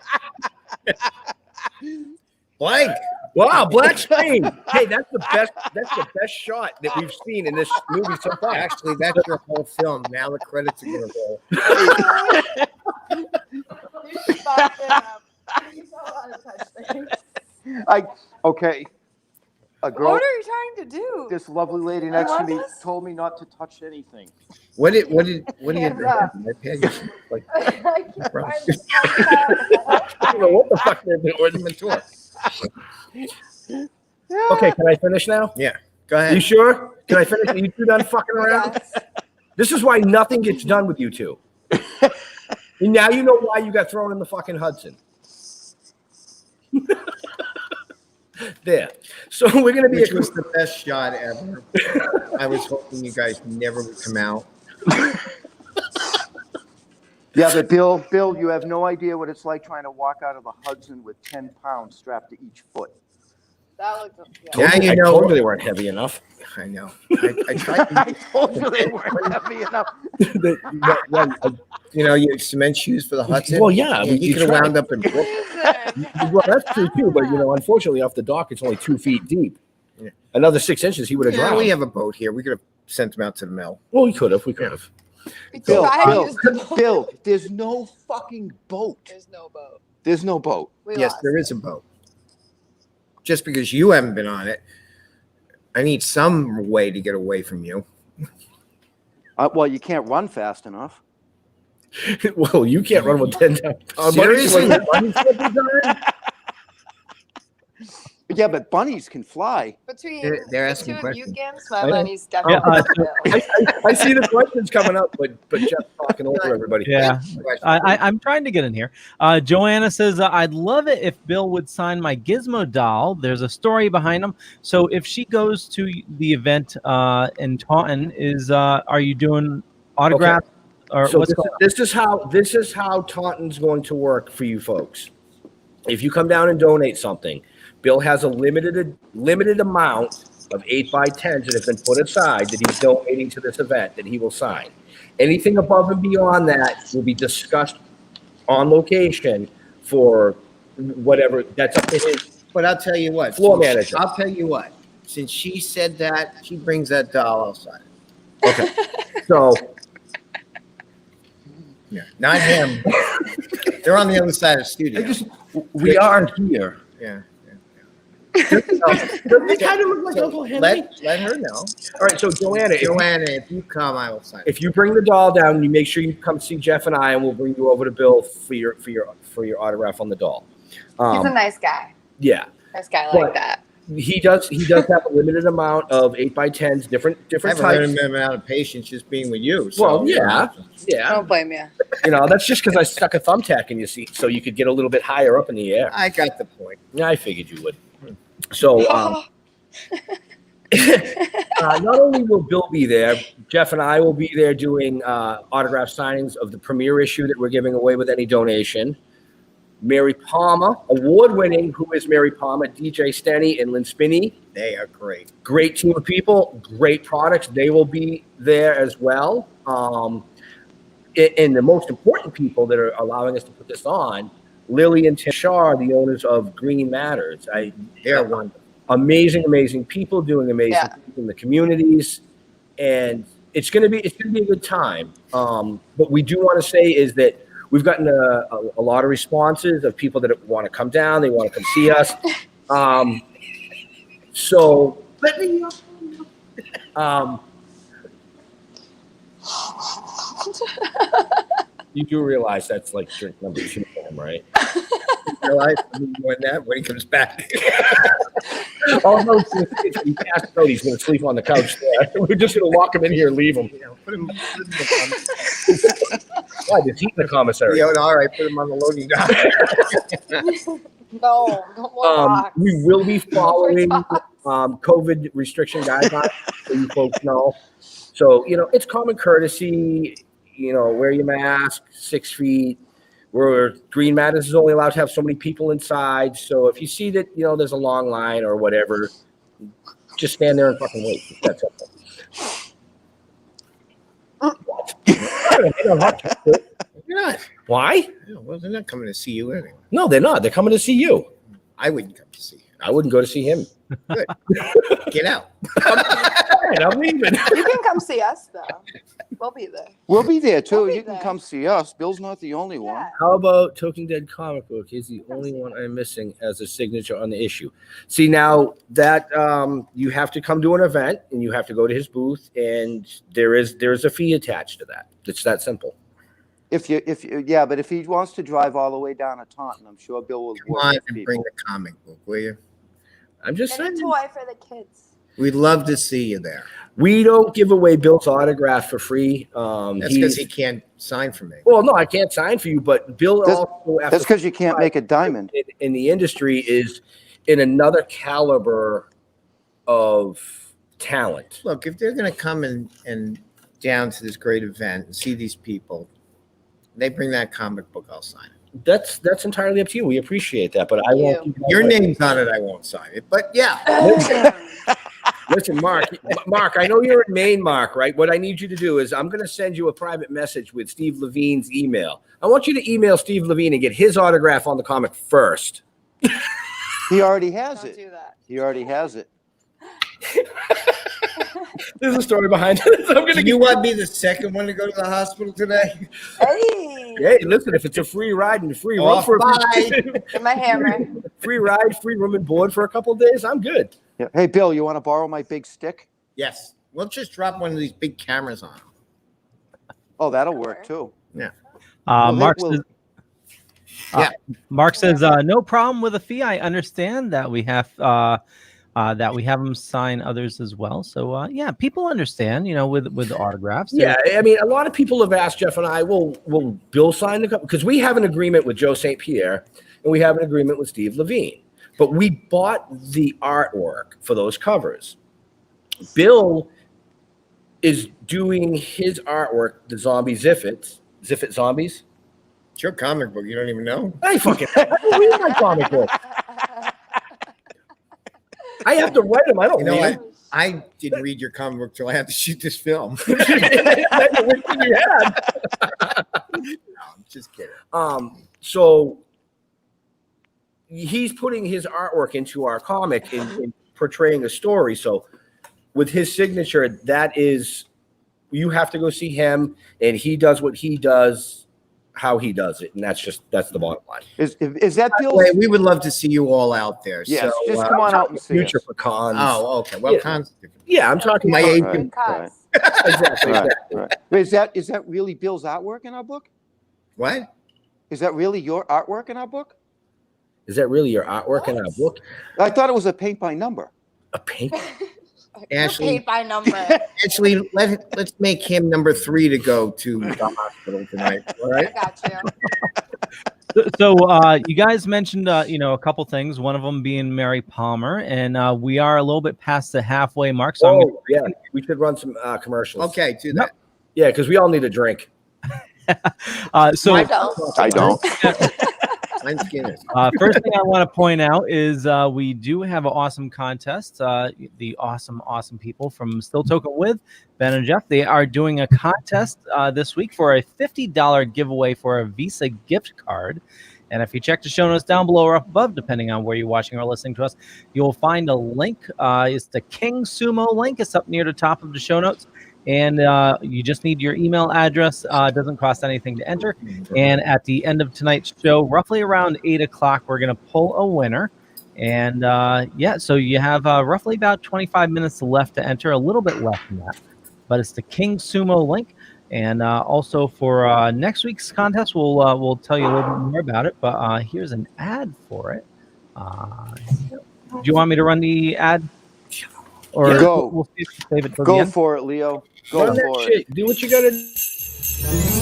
Speaker 8: Blank.
Speaker 5: Wow, black screen. Hey, that's the best shot that we've seen in this movie so far.
Speaker 8: Actually, that's your whole film. Now the credits are going to roll.
Speaker 7: You should box it up. You saw a lot of touch things.
Speaker 6: Okay. a girl,
Speaker 7: What are you trying to do?
Speaker 6: this lovely lady next to
Speaker 7: want
Speaker 6: me
Speaker 7: this?
Speaker 6: told me not to touch anything.
Speaker 8: What did you
Speaker 7: Hands up.
Speaker 8: my pants, like,
Speaker 7: I can't
Speaker 8: Bro.
Speaker 7: find this podcast.
Speaker 5: I don't know what the fuck they're doing.
Speaker 8: mature.
Speaker 5: Okay, can I finish now?
Speaker 8: Yeah. Go
Speaker 5: You
Speaker 8: ahead.
Speaker 5: sure? Can I finish? Are you two done fucking around?
Speaker 7: Yes.
Speaker 5: This is why nothing gets done with you two. And now you know why you got thrown in the fucking Hudson. There. So we're gonna be
Speaker 8: Which was the best shot ever. I was hoping you guys never would come out.
Speaker 6: Yeah, but Bill, you have no idea what it's like trying to walk out of the Hudson with 10 pounds strapped to each foot.
Speaker 7: That looks.
Speaker 8: Now
Speaker 5: I
Speaker 8: you know.
Speaker 5: told you they weren't heavy enough.
Speaker 8: I know. I tried.
Speaker 6: I told you they weren't heavy enough.
Speaker 8: You know, you had cement shoes for the Hudson.
Speaker 5: Well, yeah,
Speaker 8: You,
Speaker 5: you
Speaker 8: could have
Speaker 5: tried.
Speaker 8: wound up in Brooklyn.
Speaker 5: Well, that's true too, but unfortunately, off the dock, it's only 2 feet deep.
Speaker 8: Yeah.
Speaker 5: Another 6 inches, he would have
Speaker 8: Yeah,
Speaker 5: drowned.
Speaker 8: we have a boat here. We could have sent them out to the mill.
Speaker 5: Well, we could have.
Speaker 6: Bill, there's no fucking boat.
Speaker 7: There's no boat.
Speaker 6: There's no boat.
Speaker 7: We
Speaker 8: Yes,
Speaker 7: lost
Speaker 8: there
Speaker 7: it.
Speaker 8: is a boat. Just because you haven't been on it, I need some way to get away from you.
Speaker 6: Well, you can't run fast enough.
Speaker 5: Well, you can't run with 10 pounds.
Speaker 8: Seriously?
Speaker 6: Yeah, but bunnies can fly.
Speaker 7: Between
Speaker 8: They're
Speaker 7: the
Speaker 8: asking
Speaker 7: two of you,
Speaker 8: questions.
Speaker 7: Gams, my
Speaker 5: I know.
Speaker 7: money's definitely Bill.
Speaker 5: I see the questions coming up, but Jeff's talking over everybody.
Speaker 4: Yeah, I'm trying to get in here. Joanna says, I'd love it if Bill would sign my Gizmo doll. There's a story behind him. So if she goes to the event in Taunton, are you doing autographs? Or
Speaker 5: So
Speaker 4: what's
Speaker 5: this is how Taunton's going to work for you folks. If you come down and donate something, Bill has a limited amount of 8x10s that have been put aside that he's donating to this event that he will sign. Anything above and beyond that will be discussed on location for whatever. That's up to his.
Speaker 8: But I'll tell you what.
Speaker 5: Floor manager.
Speaker 8: I'll tell you what. Since she said that, she brings that doll outside.
Speaker 5: Okay. So
Speaker 8: Yeah, not him. They're on the other side of the studio.
Speaker 5: we are here.
Speaker 8: Yeah.
Speaker 5: They kind of look like
Speaker 8: So
Speaker 5: Uncle Henry.
Speaker 8: let her know.
Speaker 5: All right. So Joanna,
Speaker 8: If you come, I will sign.
Speaker 5: if you bring the doll down, you make sure you come see Jeff and I, and we'll bring you over to Bill for your autograph on the doll.
Speaker 7: He's a nice guy.
Speaker 5: Yeah,
Speaker 7: Nice guy
Speaker 5: But-
Speaker 7: like that.
Speaker 5: he does have a limited amount of 8x10s, different
Speaker 8: I have a
Speaker 5: types.
Speaker 8: limited amount of patience just being with you. So,
Speaker 5: Well, yeah.
Speaker 7: I don't blame you.
Speaker 5: That's just because I stuck a thumbtack in your seat so you could get a little bit higher up in the air.
Speaker 8: I got the point.
Speaker 5: Yeah, I figured you would. So, not only will Bill be there, Jeff and I will be there doing autograph signings of the premiere issue that we're giving away with any donation. Mary Palmer, award-winning, who is Mary Palmer, DJ Stenny and Lynn Spinney.
Speaker 8: They are great.
Speaker 5: Great team of people, great products. They will be there as well. And the most important people that are allowing us to put this on, Lily and Tim Shaw, the owners of Green Matters.
Speaker 8: They're wonderful.
Speaker 5: Amazing people doing amazing things in the communities, and it's gonna be a good time. But we do want to say is that we've gotten a lot of responses of people that want to come down, they want to come see us. So let me know. You do realize that's like drink number 2 for him, right?
Speaker 8: Realize when he comes back.
Speaker 5: Although he passed out, he's going to sleep on the couch there. We're just going to lock him in here and leave him.
Speaker 8: Put him
Speaker 5: Why? There's heat in the commissary.
Speaker 8: all right, put him on the loading dock.
Speaker 7: No, no more rocks.
Speaker 5: We will be following COVID restriction guidelines, so you folks know. So, it's common courtesy, wear your mask, 6 feet. Green Matters is only allowed to have so many people inside. So if you see that, there's a long line or whatever, just stand there and fucking wait. That's simple. What?
Speaker 8: You're not.
Speaker 5: Why?
Speaker 8: Well, they're not coming to see you anyway.
Speaker 5: No, they're not. They're coming to see you.
Speaker 8: I wouldn't come to see you.
Speaker 5: I wouldn't go to see him.
Speaker 8: Good. Get out.
Speaker 5: I'm leaving.
Speaker 7: You can come see us though. We'll be there.
Speaker 6: We'll be there too.
Speaker 7: We'll be
Speaker 6: You can
Speaker 7: there.
Speaker 6: come see us. Bill's not the only one.
Speaker 7: Yeah.
Speaker 5: How about Toking Dead comic book? He's the only one I'm missing as a signature on the issue. See, now that you have to come to an event and you have to go to his booth, and there's a fee attached to that. It's that simple.
Speaker 6: But if he wants to drive all the way down to Taunton, I'm sure Bill will
Speaker 8: Come
Speaker 6: work
Speaker 8: on
Speaker 6: with
Speaker 8: and
Speaker 6: people.
Speaker 8: bring the comic book, will you?
Speaker 5: I'm just
Speaker 7: And a
Speaker 5: saying.
Speaker 7: toy for the kids.
Speaker 8: We'd love to see you there.
Speaker 5: We don't give away Bill's autograph for free.
Speaker 8: That's because he can't sign for me.
Speaker 5: Well, no, I can't sign for you, but Bill also,
Speaker 6: That's because you can't make a diamond.
Speaker 5: in the industry, is in another caliber of talent.
Speaker 8: Look, if they're going to come and down to this great event and see these people, they bring that comic book, I'll sign it.
Speaker 5: That's entirely up to you. We appreciate that, but I won't.
Speaker 7: You.
Speaker 5: give you
Speaker 8: Your
Speaker 5: that.
Speaker 8: name's on it, I won't sign it. But yeah,
Speaker 5: Listen, Mark, I know you're in Maine, Mark, right? What I need you to do is I'm going to send you a private message with Steve Levine's email. I want you to email Steve Levine and get his autograph on the comic first.
Speaker 6: He already has
Speaker 7: Don't
Speaker 6: it.
Speaker 7: do that.
Speaker 6: He already has it.
Speaker 5: There's a story behind it. I'm
Speaker 8: do you want to be the second one to go to the hospital today?
Speaker 7: Hey.
Speaker 5: Hey, listen, if it's a free ride and free room
Speaker 8: Off
Speaker 5: for
Speaker 8: by.
Speaker 7: Get my hammer.
Speaker 5: free ride, free room and board for a couple of days, I'm good.
Speaker 6: Yeah. Hey, Bill, you want to borrow my big stick?
Speaker 8: Yes. We'll just drop one of these big cameras on.
Speaker 6: Oh, that'll work too.
Speaker 4: Mark
Speaker 6: we'll-
Speaker 4: says,
Speaker 8: Yeah.
Speaker 4: Mark says, no problem with a fee. I understand that we have them sign others as well. So yeah, people understand, with autographs.
Speaker 5: Yeah, I mean, a lot of people have asked Jeff and I, will Bill sign the because we have an agreement with Joe St. Pierre and we have an agreement with Steve Levine, but we bought the artwork for those covers. Bill is doing his artwork, the zombie Ziffit zombies.
Speaker 8: It's your comic book. You don't even know.
Speaker 5: I fucking read my comic book. I have to write them. I don't
Speaker 8: You know,
Speaker 5: read
Speaker 8: I didn't read your comic book till I had to shoot this film.
Speaker 5: them. That's the worst thing you had.
Speaker 8: No, I'm just kidding.
Speaker 5: So he's putting his artwork into our comic in portraying a story. So with his signature, that is, you have to go see him, and he does what he does, how he does it, and that's the bottom line.
Speaker 6: Is that Bill?
Speaker 8: Wait, we would love to see you all out there.
Speaker 6: Yes,
Speaker 8: so,
Speaker 6: just come on out and see us.
Speaker 5: Future for cons.
Speaker 8: Oh, okay. Well,
Speaker 5: Yeah.
Speaker 8: cons.
Speaker 5: Yeah, I'm talking
Speaker 8: My
Speaker 5: about
Speaker 8: agent.
Speaker 6: Right.
Speaker 5: exactly.
Speaker 6: Right,
Speaker 5: exactly.
Speaker 6: right. Wait, is that really Bill's artwork in our book?
Speaker 8: What?
Speaker 6: Is that really your artwork in our book?
Speaker 5: Is that really your artwork in our book?
Speaker 6: I thought it was a paint by number.
Speaker 5: A paint?
Speaker 8: Ashley,
Speaker 7: Paid by number.
Speaker 8: Actually, let's make him number 3 to go to the hospital tonight. All
Speaker 7: I
Speaker 8: right.
Speaker 7: got you.
Speaker 4: So you guys mentioned, a couple things, one of them being Mary Palmer, and we are a little bit past the halfway mark. So
Speaker 5: Oh, yeah. We should run some commercials.
Speaker 8: Okay, do that.
Speaker 5: Yeah, because we all need a drink.
Speaker 4: so
Speaker 7: I don't.
Speaker 6: I don't.
Speaker 8: Mine's Guinness.
Speaker 4: first thing I want to point out is we do have an awesome contest. The awesome people from Still Token with Ben and Jeff, they are doing a contest this week for a $50 giveaway for a Visa gift card. And if you check the show notes down below or up above, depending on where you're watching or listening to us, you'll find a link. It's the King Sumo link. It's up near the top of the show notes. And you just need your email address. It doesn't cost anything to enter. And at the end of tonight's show, roughly around 8 o'clock, we're going to pull a winner. And so you have roughly about 25 minutes left to enter, a little bit less than that. But it's the King Sumo link. And also for next week's contest, we'll tell you a little bit more about it. But here's an ad for it. Do you want me to run the ad? Or
Speaker 6: Yeah, go.
Speaker 4: We'll save it till the
Speaker 6: Go
Speaker 4: end?
Speaker 6: for it, Leo. Go
Speaker 5: Run that
Speaker 6: for it.
Speaker 5: shit. Do what you gotta do.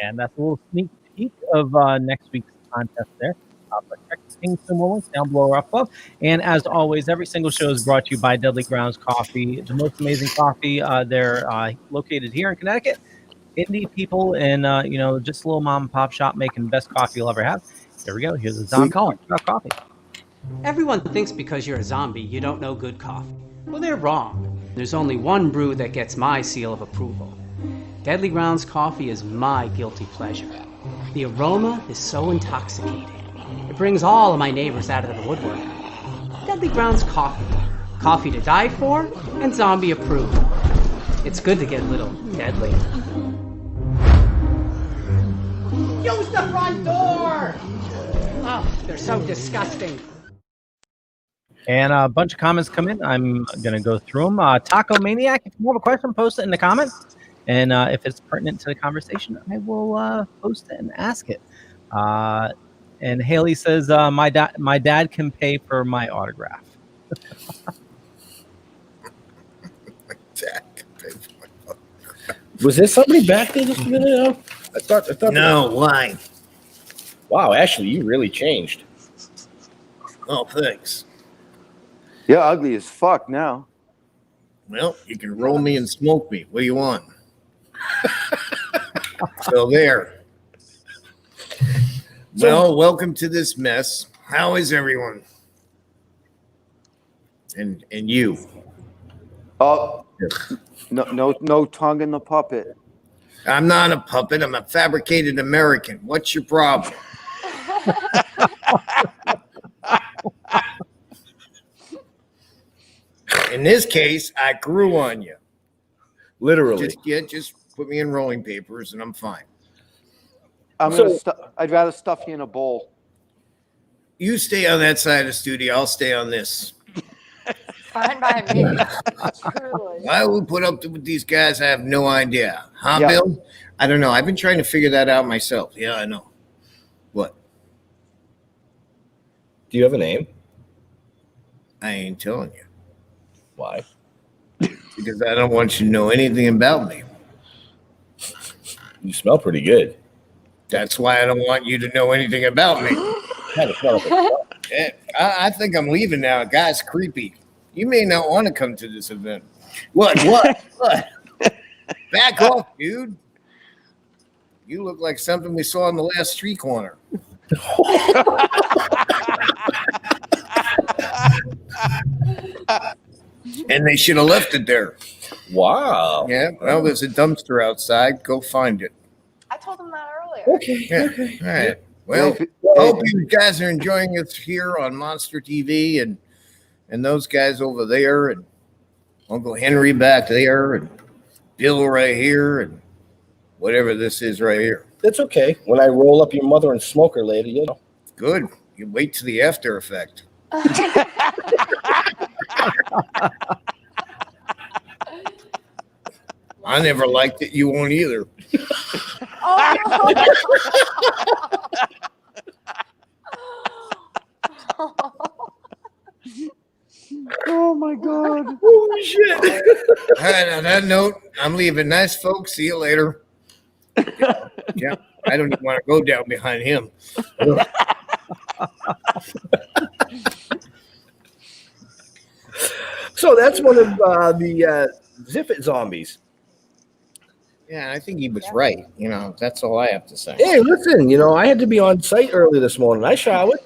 Speaker 4: And that's a little sneak peek of next week's contest there. But check the King Sumo links down below or up above. And as always, every single show is brought to you by Deadly Grounds Coffee, the most amazing coffee. They're located here in Connecticut. indie people in just a little mom and pop shop making the best coffee you'll ever have. Here we go. Here's a Don Collins about coffee.
Speaker 9: Everyone thinks because you're a zombie, you don't know good coffee. Well, they're wrong. There's only one brew that gets my seal of approval. Deadly Grounds coffee is my guilty pleasure. The aroma is so intoxicating. It brings all of my neighbors out of the woodwork. Deadly Grounds coffee. Coffee to die for and zombie approved. It's good to get a little deadly. Use the front door! Oh, they're so disgusting.
Speaker 4: And a bunch of comments come in. I'm going to go through them. Taco Maniac, if you have a question, post it in the comments. And if it's pertinent to the conversation, I will post it and ask it. And Haley says, my dad can pay for my autograph.
Speaker 5: Was there somebody back there just a minute ago? I thought.
Speaker 8: No, why?
Speaker 5: Wow, Ashley, you really changed.
Speaker 8: Oh, thanks.
Speaker 6: You're ugly as fuck now.
Speaker 8: Well, you can roll me and smoke me. What do you want? So there. Well, welcome to this mess. How is everyone? And you?
Speaker 6: Oh, no tongue in the puppet.
Speaker 8: I'm not a puppet. I'm a fabricated American. What's your problem? In this case, I grew on you.
Speaker 5: Literally.
Speaker 8: Just put me in rolling papers and I'm fine.
Speaker 6: I'd rather stuff you in a bowl.
Speaker 8: You stay on that side of the studio. I'll stay on this.
Speaker 7: Fine by me. Truly.
Speaker 8: Why would we put up with these guys? I have no idea. Huh,
Speaker 6: Yeah.
Speaker 8: Bill? I don't know. I've been trying to figure that out myself. Yeah, I know. What?
Speaker 5: Do you have a name?
Speaker 8: I ain't telling you.
Speaker 5: Why?
Speaker 8: Because I don't want you to know anything about me.
Speaker 5: You smell pretty good.
Speaker 8: That's why I don't want you to know anything about me. Yeah, I think I'm leaving now. Guy's creepy. You may not want to come to this event. What? Back off, dude. You look like something we saw on the last street corner. And they should have left it there.
Speaker 5: Wow.
Speaker 8: Yeah, well, there's a dumpster outside. Go find it.
Speaker 7: I told him that earlier.
Speaker 5: Okay.
Speaker 8: Yeah.
Speaker 5: Okay.
Speaker 8: All right. Well, I hope you guys are enjoying us here on Monster TV and those guys over there and Uncle Henry back there and Bill right here and whatever this is right here.
Speaker 5: That's okay. When I roll up your mother and smoke her later, you know.
Speaker 8: Good. You wait to the after effect. I never liked it. You won't either.
Speaker 6: Oh my God.
Speaker 5: Holy shit.
Speaker 8: All right, on that note, I'm leaving. Nice folks. See you later. Yeah, I don't even want to go down behind him.
Speaker 5: So that's one of the Ziffit zombies.
Speaker 8: Yeah, I think he was right. You know, that's all I have to say.
Speaker 5: Hey, listen, I had to be on site early this morning. I showered.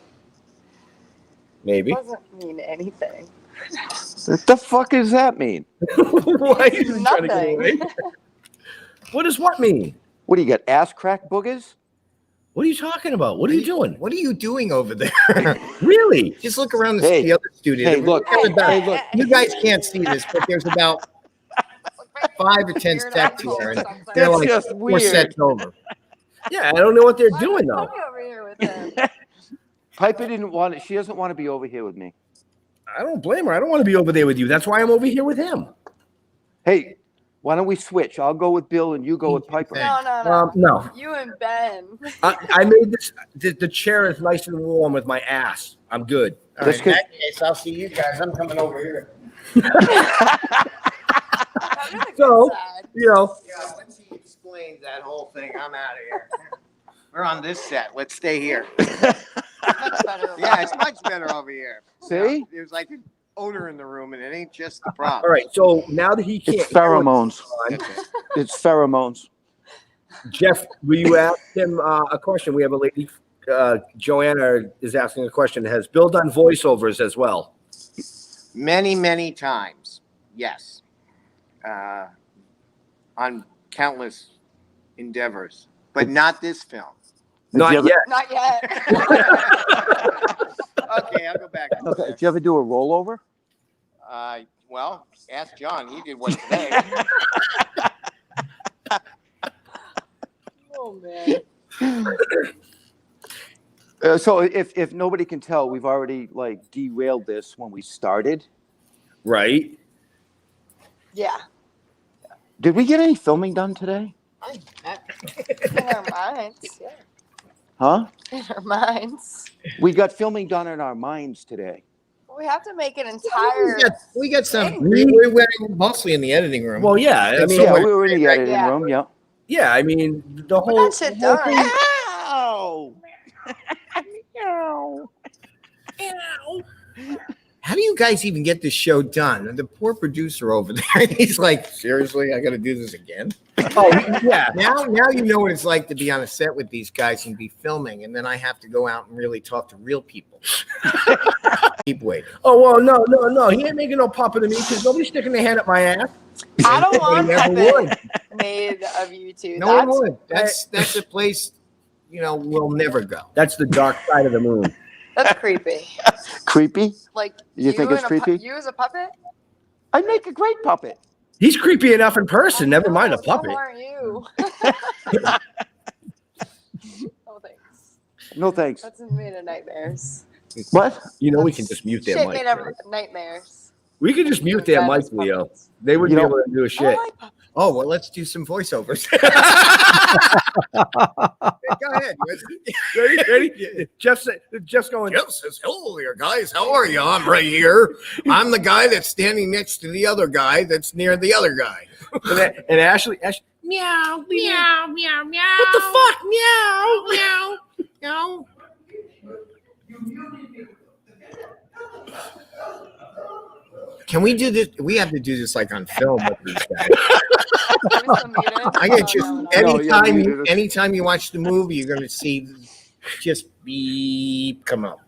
Speaker 5: Maybe.
Speaker 7: Doesn't mean anything.
Speaker 6: What the fuck does that mean?
Speaker 5: Why are you trying to get away?
Speaker 7: Nothing.
Speaker 5: What does what mean?
Speaker 6: What do you got? Ass crack boogers?
Speaker 5: What are you talking about? What are you doing?
Speaker 8: What are you doing over there?
Speaker 5: Really?
Speaker 8: Just look around
Speaker 6: Hey.
Speaker 8: the other studio.
Speaker 6: Hey, look.
Speaker 7: Hey, look.
Speaker 8: You guys can't see this, but there's about 5 or 10
Speaker 7: Weird
Speaker 8: steps
Speaker 7: assholes
Speaker 8: here, and
Speaker 7: sometimes.
Speaker 8: they're
Speaker 6: That's
Speaker 8: like
Speaker 6: just
Speaker 8: 4
Speaker 6: weird.
Speaker 8: sets over.
Speaker 5: Yeah, I don't know what they're
Speaker 7: Why
Speaker 5: doing
Speaker 7: would
Speaker 5: though.
Speaker 7: Tony over here with him?
Speaker 6: Piper didn't want it. She doesn't want to be over here with me.
Speaker 5: I don't blame her. I don't want to be over there with you. That's why I'm over here with him.
Speaker 6: Hey, why don't we switch? I'll go with Bill and you go with Piper.
Speaker 7: No.
Speaker 5: No.
Speaker 7: You and Ben.
Speaker 5: I made this. The chair is nice and warm with my ass. I'm good.
Speaker 8: All
Speaker 6: Let's
Speaker 8: right, in
Speaker 6: get-
Speaker 8: that case, I'll see you guys. I'm coming over here.
Speaker 7: I'm really
Speaker 5: So-
Speaker 7: sad.
Speaker 8: Yeah, once he explains that whole thing, I'm out of here. We're on this set. Let's stay here.
Speaker 7: Much better.
Speaker 8: Yeah, it's much better over here.
Speaker 6: See?
Speaker 8: There's like an odor in the room, and it ain't just the problem.
Speaker 5: All right. So now that he can't.
Speaker 6: It's pheromones.
Speaker 8: Okay.
Speaker 6: It's pheromones.
Speaker 5: Jeff, will you ask him a question? We have a lady, Joanna, is asking a question. Has Bill done voiceovers as well?
Speaker 8: Many, many times, yes. On countless endeavors, but not this film.
Speaker 5: Not yet.
Speaker 7: Not yet.
Speaker 8: Okay, I'll go back.
Speaker 6: Okay. Did you ever do a rollover?
Speaker 8: Well, ask John. He did one today.
Speaker 7: Oh man.
Speaker 6: So if nobody can tell, we've already like derailed this when we started.
Speaker 5: Right.
Speaker 7: Yeah.
Speaker 6: Did we get any filming done today?
Speaker 7: In our minds. Yeah.
Speaker 6: Huh?
Speaker 7: In our minds.
Speaker 6: We got filming done in our minds today.
Speaker 7: We have to make an entire.
Speaker 8: We got some. We went mostly in the editing room.
Speaker 5: Well, yeah. I mean,
Speaker 6: Yeah, we were in the editing
Speaker 7: Yeah.
Speaker 6: room. Yeah.
Speaker 5: yeah. I mean, the
Speaker 7: We
Speaker 5: whole.
Speaker 7: got shit done.
Speaker 6: Ow!
Speaker 8: How do you guys even get this show done? The poor producer over there, he's like, seriously, I got to do this again?
Speaker 5: Oh, yeah.
Speaker 8: Now you know what it's like to be on a set with these guys and be filming, and then I have to go out and really talk to real people. Keep waiting.
Speaker 5: Oh, well, no. He ain't making no puppet of me because nobody's sticking their hand up my ass.
Speaker 7: I don't want
Speaker 8: They never
Speaker 7: puppet
Speaker 8: would.
Speaker 7: made of you two.
Speaker 8: No one would. That's a place, we'll never go.
Speaker 5: That's the dark side of the moon.
Speaker 7: That's creepy.
Speaker 6: Creepy?
Speaker 7: Like
Speaker 6: You think it's creepy?
Speaker 7: You as a puppet?
Speaker 6: I'd make a great puppet.
Speaker 5: He's creepy enough in person. Never mind a
Speaker 7: So
Speaker 5: puppet.
Speaker 7: aren't you? Oh, thanks.
Speaker 6: No thanks.
Speaker 7: That's made of nightmares.
Speaker 6: What?
Speaker 5: You know, we can just mute their
Speaker 7: Shit
Speaker 5: mic.
Speaker 7: made of
Speaker 5: right?
Speaker 7: nightmares.
Speaker 5: We could just mute their mic, Leo. They wouldn't be able to do a
Speaker 7: I
Speaker 5: shit.
Speaker 7: like puppets.
Speaker 8: Oh, well, let's do some voiceovers. Go ahead.
Speaker 5: Ready? Jeff's going.
Speaker 8: Jeff says, hello there, guys. How are you? I'm right here. I'm the guy that's standing next to the other guy that's near the other guy.
Speaker 5: And Ashley,
Speaker 8: Meow, meow, meow, meow. What the fuck? Meow, meow, meow. Can we do this? We have to do this like on film with these guys. I get just anytime you watch the movie, you're gonna see just beep come up.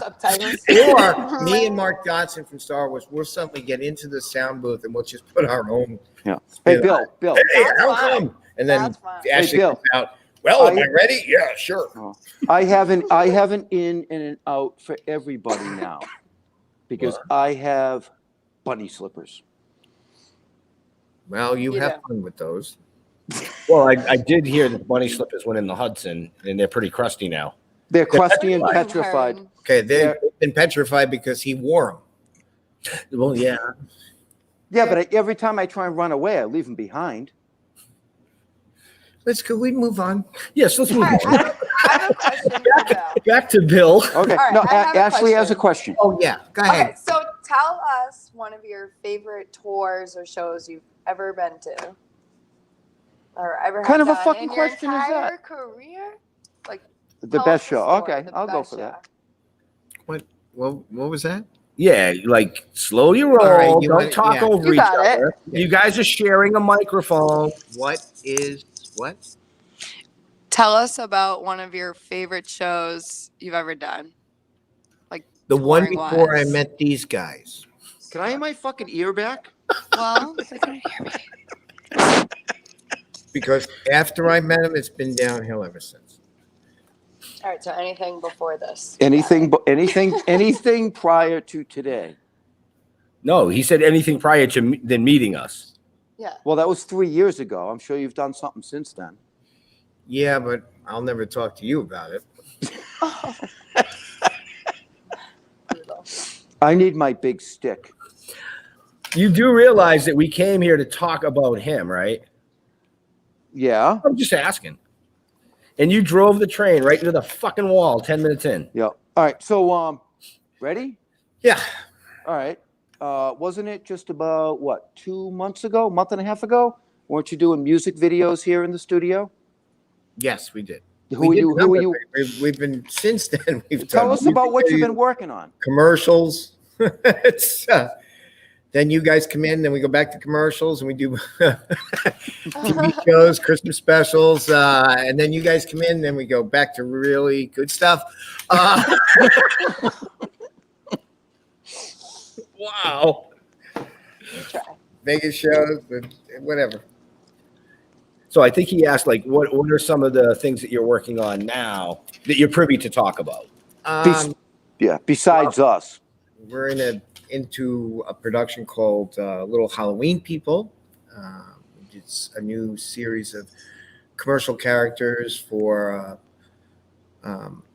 Speaker 7: Subtitles.
Speaker 8: Or me and Mark Dodson from Star Wars, we'll suddenly get into the sound booth and we'll just put our own.
Speaker 6: Yeah. Hey, Bill.
Speaker 8: Hey, how come? And then Ashley comes out. Well, am I ready? Yeah, sure.
Speaker 6: Oh. I have an in and an out for everybody now, because I have bunny slippers.
Speaker 8: Well, you have fun with those.
Speaker 5: Well, I did hear that the bunny slippers went in the Hudson, and they're pretty crusty now.
Speaker 6: They're crusty and petrified.
Speaker 8: Okay, they've been petrified because he wore them.
Speaker 5: Well, yeah.
Speaker 6: Yeah, but every time I try and run away, I leave them behind.
Speaker 8: Could we move on?
Speaker 5: Yes, let's move on.
Speaker 7: I have a question for Bill.
Speaker 5: Back to Bill.
Speaker 6: Okay.
Speaker 7: All right,
Speaker 6: No,
Speaker 7: I have a
Speaker 6: Ashley has a
Speaker 7: question.
Speaker 6: question.
Speaker 8: Oh, yeah. Go ahead.
Speaker 7: Okay, so tell us one of your favorite tours or shows you've ever been to, or ever
Speaker 6: Kind
Speaker 7: have
Speaker 6: of a
Speaker 7: done
Speaker 6: fucking
Speaker 7: in your
Speaker 6: question is
Speaker 7: entire
Speaker 6: that?
Speaker 7: career. Like
Speaker 6: The
Speaker 7: tell
Speaker 6: best
Speaker 7: us
Speaker 6: show.
Speaker 7: story,
Speaker 6: Okay,
Speaker 7: the
Speaker 6: I'll go
Speaker 7: best
Speaker 6: for that.
Speaker 7: show.
Speaker 8: What was that?
Speaker 5: Yeah, like slow your roll.
Speaker 8: All right, you
Speaker 5: Don't
Speaker 8: want-
Speaker 5: talk
Speaker 8: yeah.
Speaker 5: over
Speaker 7: You
Speaker 5: each
Speaker 7: got it.
Speaker 5: other. You guys are sharing a microphone.
Speaker 8: What?
Speaker 7: Tell us about one of your favorite shows you've ever done. Like
Speaker 8: The one
Speaker 7: touring
Speaker 8: before I
Speaker 7: wise.
Speaker 8: met these guys.
Speaker 6: Can I have my fucking ear back?
Speaker 7: Well, they couldn't hear me.
Speaker 8: Because after I met him, it's been downhill ever since.
Speaker 7: All right, so anything before this?
Speaker 6: Anything prior to today.
Speaker 5: No, he said anything prior to than meeting us.
Speaker 7: Yeah.
Speaker 6: Well, that was 3 years ago. I'm sure you've done something since then.
Speaker 8: Yeah, but I'll never talk to you about it.
Speaker 6: I need my big stick.
Speaker 5: You do realize that we came here to talk about him, right?
Speaker 6: Yeah.
Speaker 5: I'm just asking. And you drove the train right into the fucking wall 10 minutes in.
Speaker 6: Yeah. All right. So, ready?
Speaker 8: Yeah.
Speaker 6: All right. Wasn't it just about, what, 2 months ago, month and a half ago? Weren't you doing music videos here in the studio?
Speaker 8: Yes, we did.
Speaker 6: Who are you?
Speaker 8: We've been, since then, we've
Speaker 6: Tell
Speaker 8: done
Speaker 6: us about what you've
Speaker 8: music
Speaker 6: been working on.
Speaker 8: commercials. It's Then you guys come in, then we go back to commercials, and we do TV shows, Christmas specials, and then you guys come in, then we go back to really good stuff. Wow. Vegas shows, whatever.
Speaker 5: So I think he asked, like, what are some of the things that you're working on now that you're privy to talk about?
Speaker 6: Besides us.
Speaker 8: We're into a production called Little Halloween People. It's a new series of commercial characters for,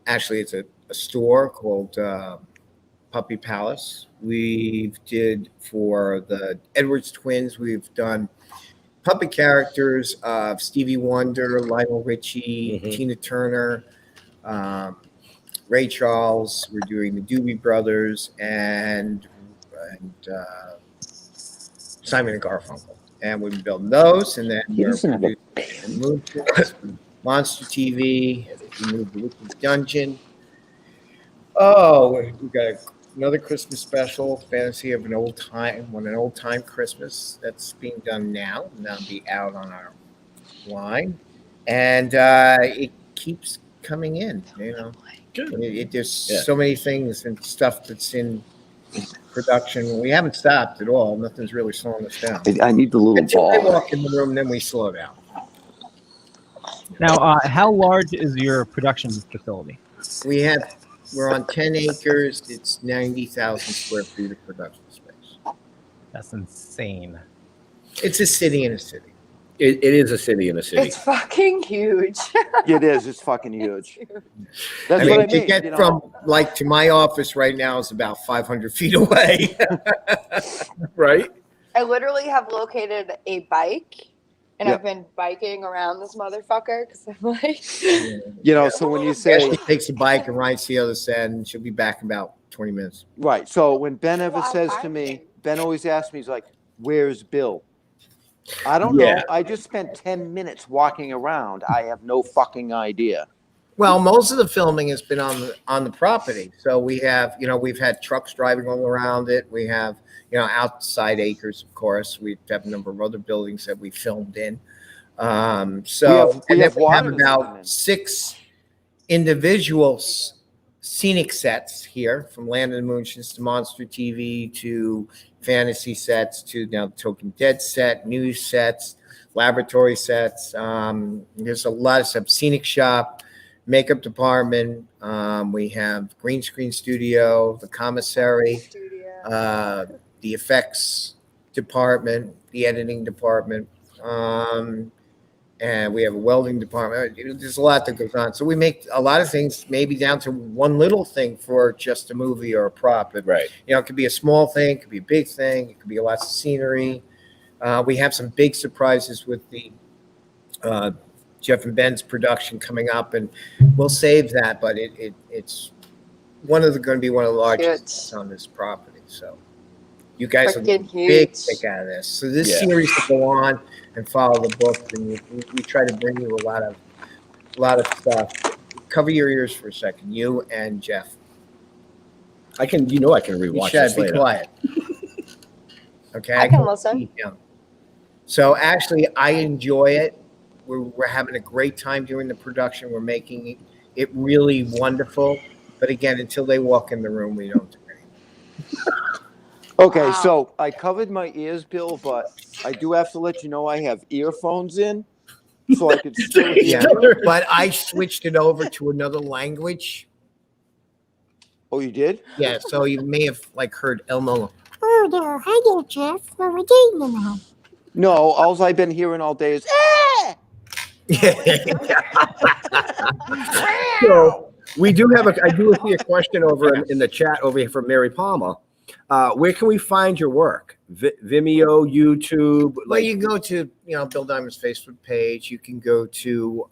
Speaker 8: actually it's a store called Puppy Palace. We did for the Edwards twins, we've done puppet characters of Stevie Wonder, Lionel Richie, Tina Turner, Ray Charles. We're doing the Doobie Brothers and Simon and Garfunkel. And we've been building those, and then we're producing Moonshins, Monster TV. We moved the Witch's Dungeon. Oh, we got another Christmas special, Fantasy of an Old Time Christmas. That's being done now, and that'll be out on our line. And it keeps coming in, you know. There's so many things and stuff that's in production. We haven't stopped at all. Nothing's really slowing us down.
Speaker 6: I need the little
Speaker 8: Until they
Speaker 6: ball.
Speaker 8: walk in the room, then we slow down.
Speaker 4: Now, how large is your production facility?
Speaker 8: We're on 10 acres. It's 90,000 square feet of production space.
Speaker 4: That's insane.
Speaker 8: It's a city in a city.
Speaker 5: It is a city in a city.
Speaker 7: It's fucking huge.
Speaker 6: It is. It's fucking huge. That's
Speaker 8: I mean,
Speaker 6: what I
Speaker 8: to
Speaker 6: mean.
Speaker 8: get
Speaker 6: you know?
Speaker 8: from like to my office right now is about 500 feet away.
Speaker 5: Right?
Speaker 7: I literally have located a bike, and
Speaker 6: Yeah.
Speaker 7: I've been biking around this motherfucker because I'm like,
Speaker 6: You know, so when you say
Speaker 8: Ashley takes a bike and rides to the other side, and she'll be back in about 20 minutes.
Speaker 6: right, so when Ben ever
Speaker 7: Wow,
Speaker 6: says to
Speaker 7: biking.
Speaker 6: me, Ben always asks me, he's like, "Where's Bill?" I don't know. I just spent 10 minutes walking around. I have no fucking idea.
Speaker 8: Well, most of the filming has been on the property. So we have, we've had trucks driving all around it. We have, outside acres, of course. We have a number of other buildings that we filmed in.
Speaker 6: We
Speaker 8: we
Speaker 6: have water
Speaker 8: have
Speaker 6: to film in.
Speaker 8: about 6 individual scenic sets here, from Land of the Moonshins to Monster TV to fantasy sets to now the Toking Dead set, news sets, laboratory sets. There's a lot of stuff. Scenic shop, makeup department. We have green screen studio, the commissary, the effects department, the editing department. And we have a welding department. There's a lot that goes on. So we make a lot of things, maybe down to one little thing for just a movie or a prop. And,
Speaker 5: Right.
Speaker 8: it could be a small thing, it could be a big thing, it could be lots of scenery. We have some big surprises with the Jeff and Ben's production coming up, and we'll save that. But it's going to be one of the largest on this property. So you guys will get a big kick out of this. So this series will go on and follow the book, and we try to bring you a lot of stuff. Cover your ears for a second, you and Jeff.
Speaker 5: I can rewatch this
Speaker 8: Be
Speaker 5: later.
Speaker 8: quiet. Okay,
Speaker 7: I can listen.
Speaker 8: Yeah. So actually, I enjoy it. We're having a great time doing the production. We're making it really wonderful. But again, until they walk in the room, we don't do anything.
Speaker 6: Okay, so I covered my ears, Bill, but I do have to let you know I have earphones in, so I could still hear.
Speaker 8: Yeah, but I switched it over to another language.
Speaker 6: Oh, you did?
Speaker 8: Yeah, so you may have heard Elmo.
Speaker 10: Oh, there. Hi there, Jeff. What are we doing now?
Speaker 6: No, all I've been hearing all day is,
Speaker 5: So we do have I do see a question over in the chat over here from Mary Palmer. Where can we find your work? Vimeo, YouTube?
Speaker 8: Well, you can go to Bill Diamond's Facebook page. You can go to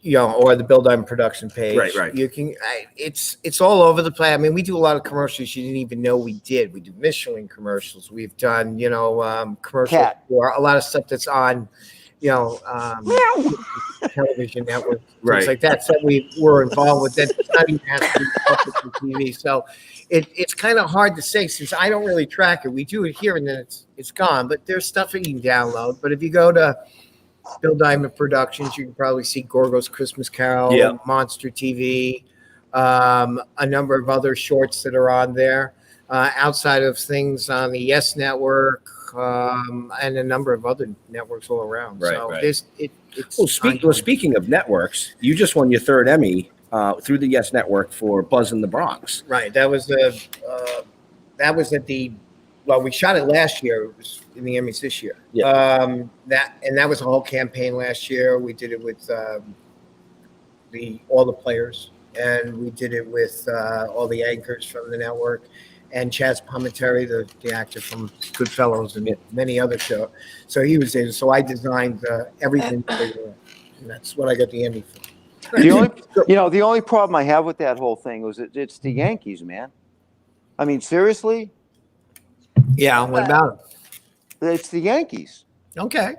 Speaker 8: or the Bill Diamond production page.
Speaker 5: Right.
Speaker 8: You can. It's all over the place. I mean, we do a lot of commercials you didn't even know we did. We do Michelin commercials. We've done commercials for a lot of stuff that's on television network,
Speaker 5: Right.
Speaker 8: things like that. So we were involved with that. It's not even has to be public on TV. So it's kind of hard to say since I don't really track it. We do it here and then it's gone. But there's stuff that you can download. But if you go to Bill Diamond Productions, you can probably see Gorgo's Christmas Carol,
Speaker 5: Yeah.
Speaker 8: Monster TV, a number of other shorts that are on there. Outside of things on the Yes Network and a number of other networks all around.
Speaker 5: Right,
Speaker 8: So
Speaker 5: right.
Speaker 8: it's
Speaker 5: Speaking of networks, you just won your third Emmy through the Yes Network for Buzz in the Bronx.
Speaker 8: right. That was at the we shot it last year. It was in the Emmys this year.
Speaker 5: Yeah.
Speaker 8: That was a whole campaign last year. We did it with all the players, and we did it with all the anchors from the network. And Chaz Palminteri, the actor from Goodfellas and many other shows. So he was there. So I designed everything. And that's what I got the Emmy for.
Speaker 6: The only problem I have with that whole thing was it's the Yankees, man. I mean, seriously,
Speaker 8: Yeah, what about him?
Speaker 6: it's the Yankees.
Speaker 8: Okay.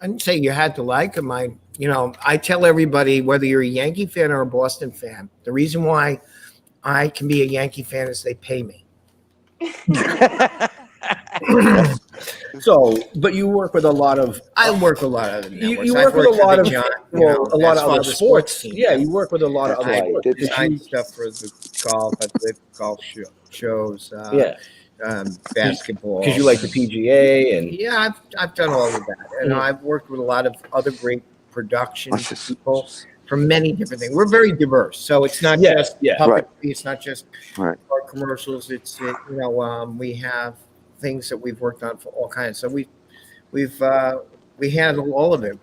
Speaker 8: I didn't say you had to like him. I tell everybody, whether you're a Yankee fan or a Boston fan, the reason why I can be a Yankee fan is they pay me.
Speaker 5: So, but you work with a lot of
Speaker 8: I work with a lot of other networks.
Speaker 5: you
Speaker 8: I've
Speaker 5: work with
Speaker 8: worked
Speaker 5: a lot
Speaker 8: for
Speaker 5: of
Speaker 8: the Giants,
Speaker 5: a lot
Speaker 8: as
Speaker 5: of
Speaker 8: far
Speaker 5: other
Speaker 8: as the
Speaker 5: sports.
Speaker 8: teams.
Speaker 5: Yeah, you work with a lot of other
Speaker 8: I
Speaker 5: sports.
Speaker 8: design stuff for the golf. I did golf shows.
Speaker 5: Yeah,
Speaker 8: Basketball.
Speaker 5: because you like the PGA and
Speaker 8: Yeah, I've done all of that, and I've worked with a lot of other great production people from many different things. We're very diverse, so it's not just puppetry.
Speaker 6: Right.
Speaker 8: It's not just
Speaker 6: Right.
Speaker 8: our commercials. We have things that we've worked on for all kinds. So we handle all of it.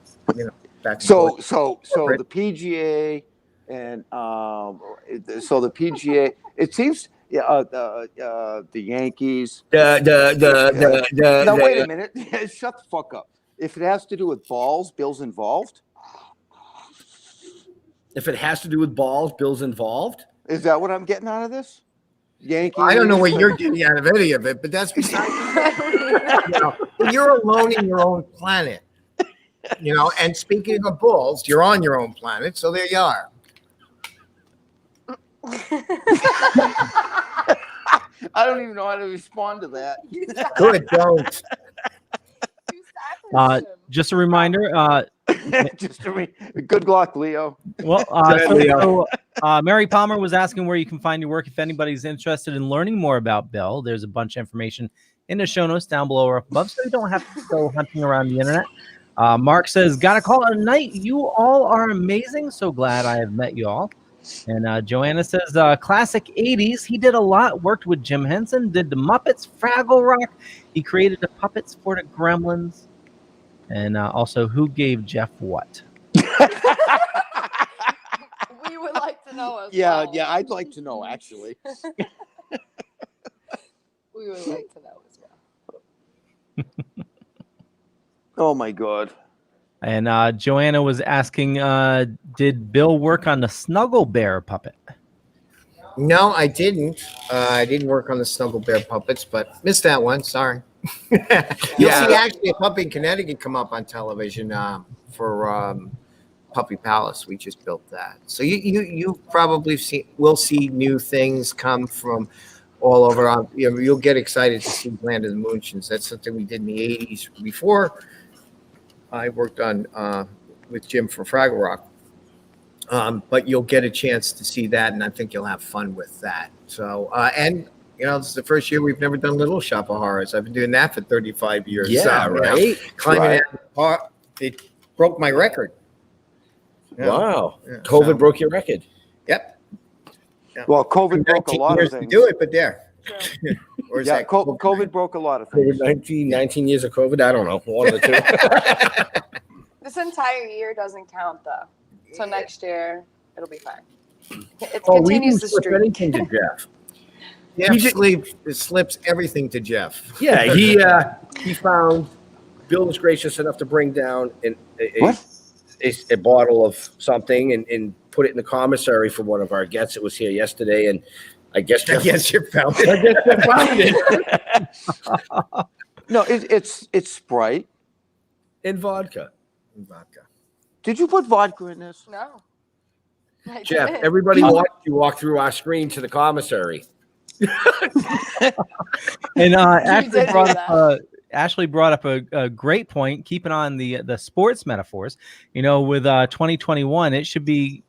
Speaker 8: Back and
Speaker 6: So
Speaker 8: forth.
Speaker 6: the PGA and so the PGA. It seems the Yankees. Now wait a minute. Shut the fuck up. If it has to do with balls, Bill's involved.
Speaker 5: if it has to do with balls, Bill's involved.
Speaker 6: Is that what I'm getting out of this? Yankees.
Speaker 8: I don't know what you're getting out of any of it, but that's besides. You're alone in your own planet. And speaking of balls, you're on your own planet, so there you are.
Speaker 6: I don't even know how to respond to that.
Speaker 8: Good, don't.
Speaker 4: Just a reminder.
Speaker 6: Good luck, Leo.
Speaker 4: Well, Mary Palmer was asking where you can find your work if anybody's interested in learning more about Bill. There's a bunch of information in the show notes down below or up above, so you don't have to go hunting around the internet. Mark says, "Gotta call it a night. You all are amazing. So glad I have met you all." And Joanna says, "Classic '80s. He did a lot. Worked with Jim Henson. Did the Muppets, Fraggle Rock. He created the puppets for the Gremlins." And also, who gave Jeff what?
Speaker 7: We would like to know as
Speaker 6: Yeah,
Speaker 7: well.
Speaker 6: yeah, I'd like to know actually.
Speaker 7: We would like to know as well.
Speaker 6: Oh my God.
Speaker 4: And Joanna was asking, did Bill work on the Snuggle Bear puppet?
Speaker 8: No, I didn't. I didn't work on the Snuggle Bear puppets, but missed that one. Sorry. You'll see actually a puppy in Connecticut come up on television for Puppy Palace. We just built that, so you probably will see new things come from all over. You'll get excited to see Land of the Moonshins. That's something we did in the '80s. Before I worked on with Jim for Fraggle Rock, but you'll get a chance to see that, and I think you'll have fun with that. So and. This is the first year we've never done Little Shop of Horrors. I've been doing that for 35 years.
Speaker 5: Yeah, right.
Speaker 8: Climbing out, it broke my record. Yeah.
Speaker 5: Wow.
Speaker 8: Yeah,
Speaker 5: COVID
Speaker 8: so-
Speaker 5: broke your record.
Speaker 8: Yep.
Speaker 6: Well, COVID broke a
Speaker 8: 19
Speaker 6: lot of
Speaker 8: years to
Speaker 6: things.
Speaker 8: do it, but there. Or is
Speaker 6: Yeah,
Speaker 8: that
Speaker 6: COVID broke a lot of things.
Speaker 5: COVID 19 years of COVID. I don't know. One of the two.
Speaker 7: This entire year doesn't count though. So next year it'll be fine. It
Speaker 5: We
Speaker 7: continues
Speaker 5: didn't
Speaker 7: the
Speaker 5: slip
Speaker 7: streak.
Speaker 5: anything to Jeff.
Speaker 8: Jeff slips everything to Jeff.
Speaker 5: Yeah, he found Bill was gracious enough to bring down a bottle of something and put it in the commissary for one of our guests. It was here yesterday, and I guess
Speaker 8: I guess you found it.
Speaker 5: I guess Jeff found it.
Speaker 6: No, it's Sprite.
Speaker 5: And vodka.
Speaker 8: vodka.
Speaker 6: Did you put vodka in this?
Speaker 7: No. I
Speaker 5: Jeff,
Speaker 7: didn't.
Speaker 5: everybody watched you walk through our screen to the commissary.
Speaker 4: And
Speaker 7: did do that.
Speaker 4: Ashley brought up a great point. Keeping on the sports metaphors, with 2021, it should be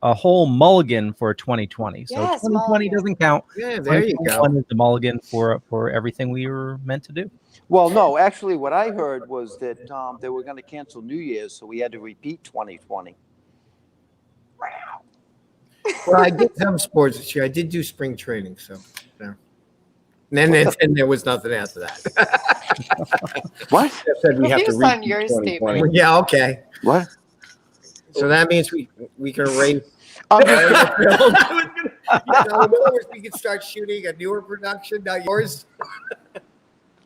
Speaker 4: a whole mulligan for 2020. So
Speaker 7: Yes,
Speaker 4: 2020
Speaker 7: mulligan.
Speaker 4: doesn't count.
Speaker 8: Yeah, there you go.
Speaker 4: 2021 is the mulligan for everything we were meant to do.
Speaker 6: Well, no, actually, what I heard was that they were going to cancel New Year's, so we had to repeat 2020.
Speaker 8: Well, I did some sports this year. I did do spring training, so. Yeah. And then there was nothing after that.
Speaker 6: What?
Speaker 5: Jeff said we have to
Speaker 7: Focus on
Speaker 5: repeat
Speaker 7: your
Speaker 5: 2020.
Speaker 7: statement.
Speaker 8: Yeah, okay.
Speaker 6: What?
Speaker 8: So that means we can erase.
Speaker 6: I'm just,
Speaker 8: In other words, we can start shooting a newer production, not yours.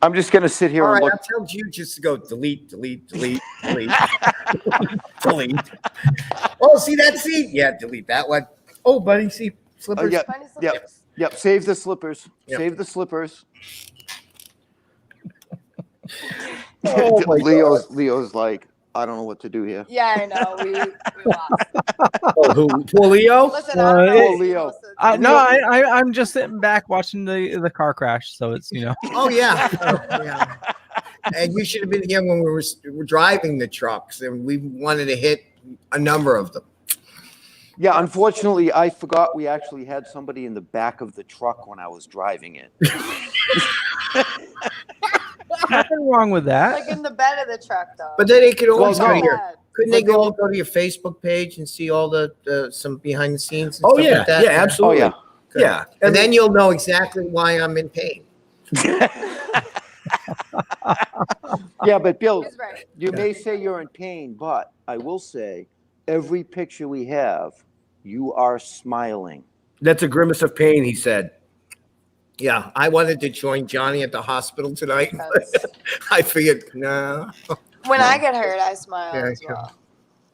Speaker 6: I'm just going to sit here
Speaker 8: All
Speaker 6: and
Speaker 8: right,
Speaker 6: look.
Speaker 8: I'll tell you just to go delete. Delete. Oh, see that seat? Yeah, delete that one. Oh, buddy, see slippers.
Speaker 6: Yeah.
Speaker 7: Find us some
Speaker 6: Yep.
Speaker 7: tips.
Speaker 6: Yep. Save the slippers.
Speaker 8: Yep.
Speaker 6: Save the slippers.
Speaker 5: Oh, my
Speaker 6: Leo's like, I don't know what to do here.
Speaker 7: Yeah, I know. We lost.
Speaker 5: Oh, who? Poor Leo?
Speaker 7: Listen, I don't know.
Speaker 6: Oh,
Speaker 7: if
Speaker 6: Leo.
Speaker 7: listen.
Speaker 4: I'm just sitting back watching the car crash. So it's
Speaker 8: Oh yeah. Yeah. And you should have been here when we were driving the trucks, and we wanted to hit a number of them.
Speaker 6: Yeah, unfortunately, I forgot we actually had somebody in the back of the truck when I was driving it.
Speaker 4: nothing wrong with that.
Speaker 7: Like in the bed of the truck, though.
Speaker 8: But then they could always
Speaker 6: Well,
Speaker 8: go
Speaker 6: no.
Speaker 8: to your.
Speaker 7: Bad.
Speaker 8: Couldn't they go to your Facebook page and see all the some behind the scenes? And
Speaker 5: Oh,
Speaker 8: stuff
Speaker 5: yeah.
Speaker 8: like that?
Speaker 5: Yeah, absolutely.
Speaker 6: Oh, yeah.
Speaker 8: Good.
Speaker 5: Yeah.
Speaker 8: And then you'll know exactly why I'm in pain.
Speaker 6: Yeah, but Bill,
Speaker 7: He's right.
Speaker 6: you may say you're in pain, but I will say every picture we have, you are smiling.
Speaker 5: That's a grimace of pain, he said.
Speaker 8: Yeah, I wanted to join Johnny at the hospital tonight.
Speaker 7: That's-
Speaker 8: I figured, no.
Speaker 7: When I get hurt, I smile
Speaker 8: Yeah,
Speaker 7: as well.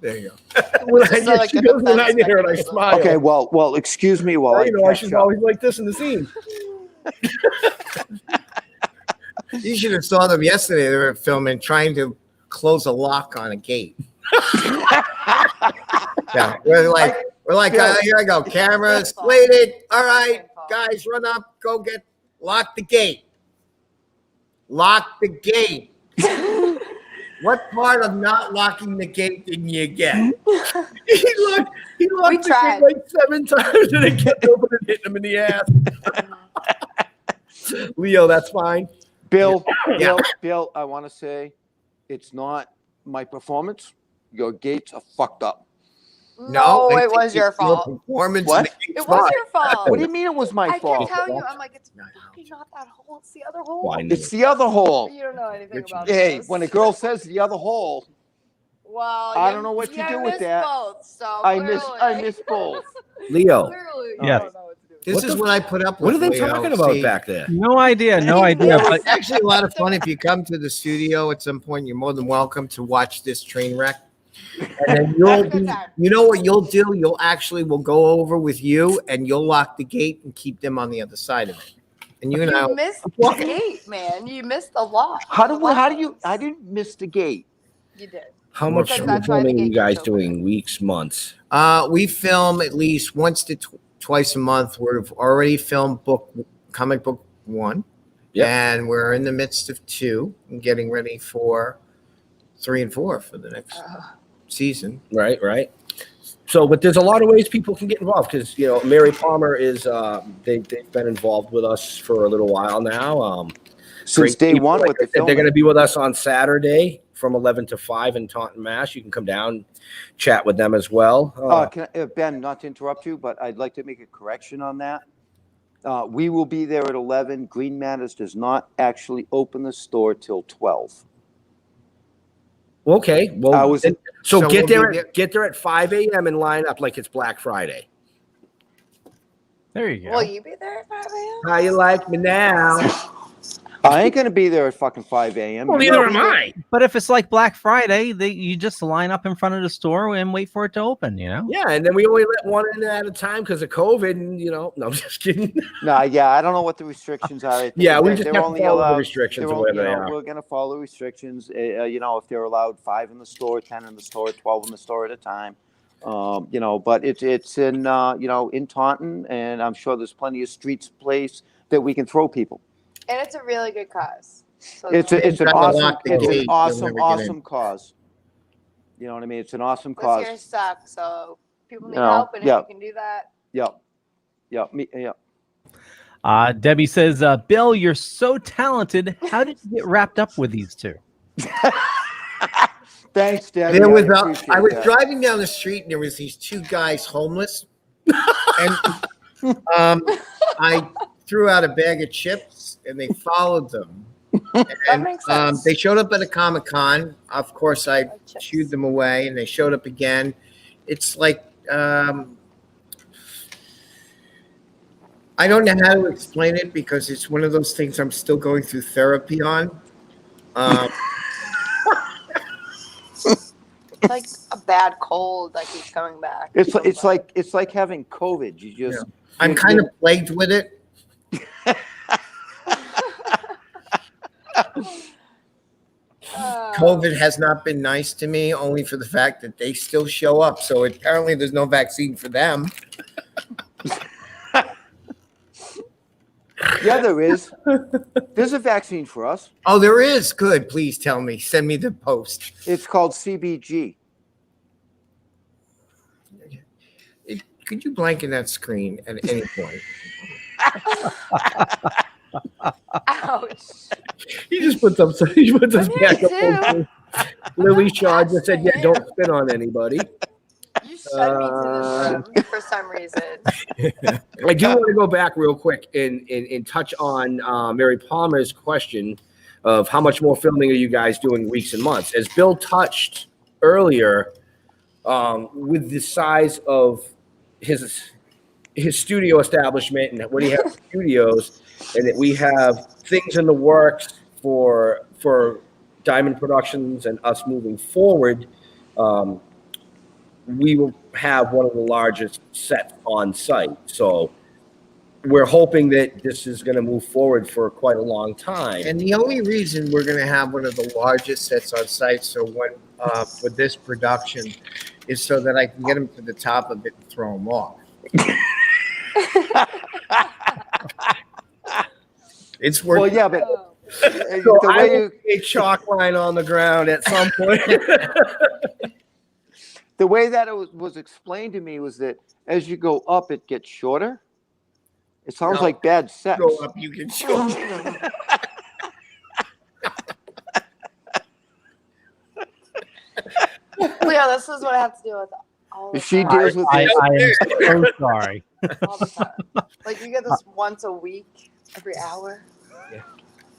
Speaker 8: There you go.
Speaker 5: When I,
Speaker 7: Just
Speaker 5: yeah,
Speaker 7: like
Speaker 5: she
Speaker 7: a
Speaker 5: goes, when I
Speaker 7: defense
Speaker 5: hear it, I
Speaker 7: mechanism.
Speaker 5: smile.
Speaker 6: Okay, well, excuse me while I
Speaker 5: I
Speaker 6: catch
Speaker 5: should
Speaker 6: up.
Speaker 5: always like this in the scene.
Speaker 8: You should have saw them yesterday. They were filming, trying to close a lock on a gate. Yeah, we're like, here I go. Cameras slated. All right, guys, run up. Go lock the gate. Lock the gate. What part of not locking the gate didn't you get?
Speaker 5: He locked
Speaker 7: We
Speaker 5: the
Speaker 7: tried.
Speaker 5: gate like 7 times and it kept open and hitting him in the ass. Leo, that's fine.
Speaker 6: Bill,
Speaker 8: Yeah.
Speaker 6: Bill, I want to say it's not my performance. Your gates are fucked up.
Speaker 7: No,
Speaker 8: I
Speaker 7: it
Speaker 8: think
Speaker 7: was your
Speaker 8: it's
Speaker 7: fault.
Speaker 8: Performance.
Speaker 6: What?
Speaker 8: in the gate's
Speaker 7: It was
Speaker 8: fine.
Speaker 7: your fault.
Speaker 6: What do you mean it was my
Speaker 7: I
Speaker 6: fault?
Speaker 7: can tell you. I'm like, it's fucking not that hole. It's the other hole.
Speaker 5: Why
Speaker 6: It's the other hole.
Speaker 7: You don't know anything
Speaker 8: Richard.
Speaker 7: about
Speaker 6: Hey,
Speaker 7: this.
Speaker 6: when a girl says the other hole,
Speaker 7: Well,
Speaker 6: I
Speaker 7: you-
Speaker 6: don't know what to
Speaker 7: you
Speaker 6: do with
Speaker 7: missed
Speaker 6: that.
Speaker 7: Both, so
Speaker 6: I
Speaker 7: clearly-
Speaker 6: miss both.
Speaker 5: Leo,
Speaker 7: Clearly, you
Speaker 4: Yes.
Speaker 7: don't know what to do.
Speaker 8: This
Speaker 5: What
Speaker 8: is
Speaker 5: the-
Speaker 8: what I put up with.
Speaker 5: what are they
Speaker 8: Leo.
Speaker 5: talking about
Speaker 8: See,
Speaker 5: back there?
Speaker 4: No idea. But
Speaker 8: It's actually a lot of fun. If you come to the studio at some point, you're more than welcome to watch this train wreck. And then
Speaker 7: Good time.
Speaker 8: you know what you'll do? We'll go over with you and you'll lock the gate and keep them on the other side of it. And you and I,
Speaker 7: You missed the gate, man. You missed a lot.
Speaker 6: How do you? I didn't miss the gate.
Speaker 7: You did.
Speaker 5: How much
Speaker 7: Because that's why the
Speaker 5: filming are you
Speaker 7: gate
Speaker 5: guys
Speaker 7: gets open.
Speaker 5: doing? Weeks, months?
Speaker 8: we film at least once to twice a month. We've already filmed comic book 1.
Speaker 5: Yep.
Speaker 8: And we're in the midst of 2 and getting ready for 3 and 4 for the next season.
Speaker 5: Right. So, but there's a lot of ways people can get involved because, Mary Palmer is, they've been involved with us for a little while now.
Speaker 6: Since
Speaker 5: Great
Speaker 6: day
Speaker 5: people.
Speaker 6: one
Speaker 5: Like
Speaker 6: with
Speaker 5: I
Speaker 6: the
Speaker 5: said, they're
Speaker 6: film.
Speaker 5: going to be with us on Saturday from 11 to 5 in Taunton, Mass. You can come down, chat with them as well.
Speaker 6: Ben, not to interrupt you, but I'd like to make a correction on that. We will be there at 11. Green Matters does not actually open the store till 12.
Speaker 5: Okay. Well,
Speaker 6: I was-
Speaker 5: so
Speaker 8: So
Speaker 5: get
Speaker 8: we'll
Speaker 5: there.
Speaker 8: be there-
Speaker 5: Get there at 5 a.m. and line up like it's Black Friday.
Speaker 4: there you go.
Speaker 7: Will you be there at 5 a.m.?
Speaker 8: How you like me now?
Speaker 6: I ain't gonna be there at fucking 5 a.m.
Speaker 5: Well, neither am I.
Speaker 4: But if it's like Black Friday, you just line up in front of the store and wait for it to open, you know?
Speaker 5: Yeah, and then we only let one in at a time because of COVID, and no, I'm just kidding.
Speaker 6: No, yeah, I don't know what the restrictions are.
Speaker 5: Yeah, we
Speaker 6: They're
Speaker 5: just have to
Speaker 6: only
Speaker 5: follow
Speaker 6: allowed-
Speaker 5: the restrictions
Speaker 6: they're
Speaker 5: the way
Speaker 6: only-
Speaker 5: they
Speaker 6: you know,
Speaker 5: are.
Speaker 6: We're gonna follow restrictions. If they're allowed 5 in the store, 10 in the store, 12 in the store at a time. But it's in in Taunton, and I'm sure there's plenty of streets place that we can throw people.
Speaker 7: And it's a really good cause. So
Speaker 6: It's an
Speaker 8: Trying to
Speaker 6: awesome,
Speaker 8: lock the
Speaker 6: it's
Speaker 8: gate,
Speaker 6: an
Speaker 8: you'll
Speaker 6: awesome,
Speaker 8: never get
Speaker 6: awesome
Speaker 8: in.
Speaker 6: cause. You know what I mean? It's an awesome
Speaker 7: this
Speaker 6: cause.
Speaker 7: year sucks, so people need
Speaker 6: No,
Speaker 7: help, and
Speaker 6: yeah.
Speaker 7: if you can do that,
Speaker 6: Yeah.
Speaker 4: Debbie says, Bill, you're so talented. How did you get wrapped up with these two?
Speaker 6: Thanks, Debbie.
Speaker 8: There was
Speaker 6: I appreciate
Speaker 8: I was
Speaker 6: that.
Speaker 8: driving down the street and there was these two guys homeless, and I threw out a bag of chips and they followed them. And
Speaker 7: makes sense.
Speaker 8: they showed up at a Comic-Con. Of course, I
Speaker 7: chips.
Speaker 8: shooed them away, and they showed up again. It's like I don't know how to explain it because it's one of those things I'm still going through therapy on.
Speaker 7: it's like a bad cold that keeps coming back.
Speaker 6: It's like having COVID. You just
Speaker 8: I'm kind of plagued with it. COVID has not been nice to me, only for the fact that they still show up. So apparently there's no vaccine for them.
Speaker 6: Yeah, there is. There's a vaccine for us.
Speaker 8: Oh, there is? Good. Please tell me. Send me the post.
Speaker 6: It's called CBG.
Speaker 8: Could you blank in that screen at any point?
Speaker 7: Ouch.
Speaker 5: He just puts up. He puts his
Speaker 7: I'm
Speaker 5: back
Speaker 7: here
Speaker 5: up.
Speaker 7: too.
Speaker 5: Lily Shaw just said, "Yeah, don't spit on anybody."
Speaker 7: You shut me to this room for some reason.
Speaker 5: I do want to go back real quick and touch on Mary Palmer's question of how much more filming are you guys doing weeks and months? As Bill touched earlier, with the size of his studio establishment and what he has studios, and that we have things in the works for Diamond Productions and us moving forward. We will have one of the largest sets on site. So we're hoping that this is going to move forward for quite a long time.
Speaker 8: And the only reason we're going to have one of the largest sets on site, so when for this production, is so that I can get them to the top of it and throw them off. It's worth.
Speaker 5: Well, yeah, but
Speaker 8: So
Speaker 5: the
Speaker 8: I
Speaker 5: way
Speaker 8: will
Speaker 5: you a chalk line on the ground at some point.
Speaker 6: The way that it was explained to me was that as you go up, it gets shorter. It sounds
Speaker 8: No.
Speaker 6: like bad sex.
Speaker 8: Go up, you can show.
Speaker 7: Leo, this is what I have to deal with all the
Speaker 6: If she
Speaker 7: time.
Speaker 6: deals with
Speaker 4: I
Speaker 6: this,
Speaker 4: am so sorry.
Speaker 7: All the time. Like you get this once a week, every hour.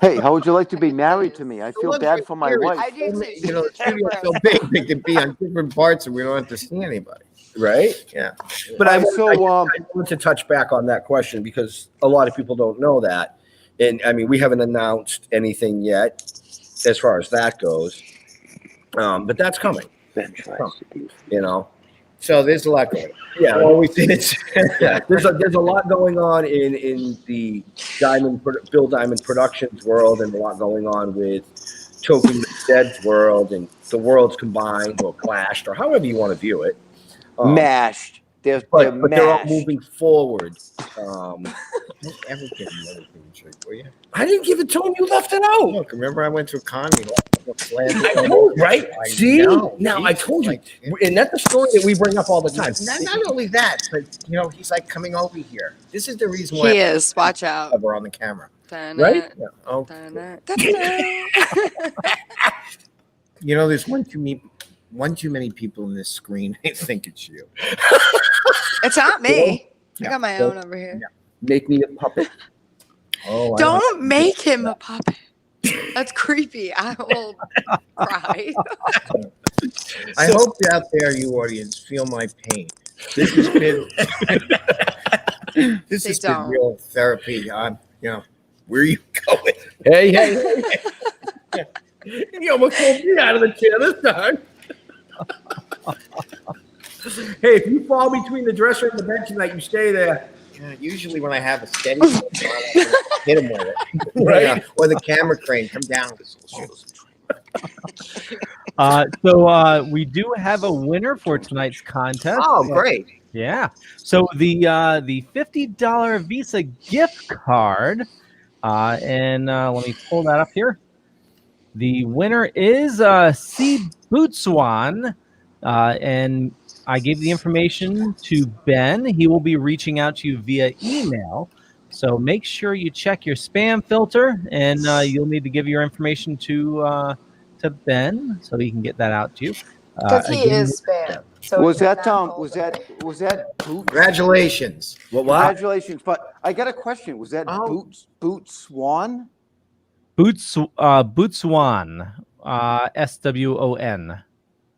Speaker 6: hey, how would you like to be married to me? I feel bad for my wife.
Speaker 7: I do too.
Speaker 8: You know, the studio's so big, they can be on different parts and we don't have to see anybody.
Speaker 5: Right?
Speaker 8: Yeah.
Speaker 5: But I
Speaker 6: So,
Speaker 5: want to touch back on that question because a lot of people don't know that. And I mean, we haven't announced anything yet as far as that goes. But that's coming, you know.
Speaker 8: So there's a lot going on.
Speaker 5: Yeah,
Speaker 8: Always is.
Speaker 5: yeah. There's a lot going on in the Bill Diamond Productions world, and a lot going on with Toking the Dead's world, and the worlds combined or clashed, or however you want to view it.
Speaker 6: Mashed. They're
Speaker 5: But they're all
Speaker 6: mashed.
Speaker 5: moving forward.
Speaker 8: Don't ever give me anything, Trick, will you?
Speaker 5: I didn't give it to him. You left it out.
Speaker 8: Look, remember I went to economy.
Speaker 5: I know, right?
Speaker 8: I
Speaker 5: See?
Speaker 8: know.
Speaker 5: Now I
Speaker 8: He's
Speaker 5: told you.
Speaker 8: like-
Speaker 5: And that's a story that we bring up all the time.
Speaker 8: Not only that, but he's like coming over here. This is the reason why
Speaker 7: He is. Watch out.
Speaker 8: we're on the camera.
Speaker 5: Right?
Speaker 8: Yeah. Oh,
Speaker 7: It's
Speaker 8: there's one too many people in this screen. I think it's you.
Speaker 7: not me.
Speaker 8: Yeah.
Speaker 7: I got my own over here.
Speaker 5: Make me a puppet.
Speaker 8: Oh,
Speaker 7: Don't make him a puppet. That's creepy. I will cry.
Speaker 8: I hope out there, you audience, feel my pain. This has been
Speaker 7: They don't.
Speaker 8: real therapy. Where are you going?
Speaker 5: Hey. He almost pulled me out of the chair this time. Hey, if you fall between the dresser and the bed tonight, you stay there.
Speaker 8: Yeah, usually when I have a steady hit him with it.
Speaker 5: Right?
Speaker 8: Or the camera crane come down.
Speaker 4: So we do have a winner for tonight's contest.
Speaker 8: Oh, great.
Speaker 4: Yeah. So the $50 Visa gift card, and let me pull that up here. The winner is C. Bootswan, and I gave the information to Ben. He will be reaching out to you via email. So make sure you check your spam filter, and you'll need to give your information to Ben so he can get that out to you.
Speaker 7: Because he is spam. So
Speaker 6: Was
Speaker 7: it's in
Speaker 6: was that Boots?
Speaker 8: Congratulations.
Speaker 6: Congratulations. But I got a question. Was that Boots Swan?
Speaker 4: Bootswan, SWON.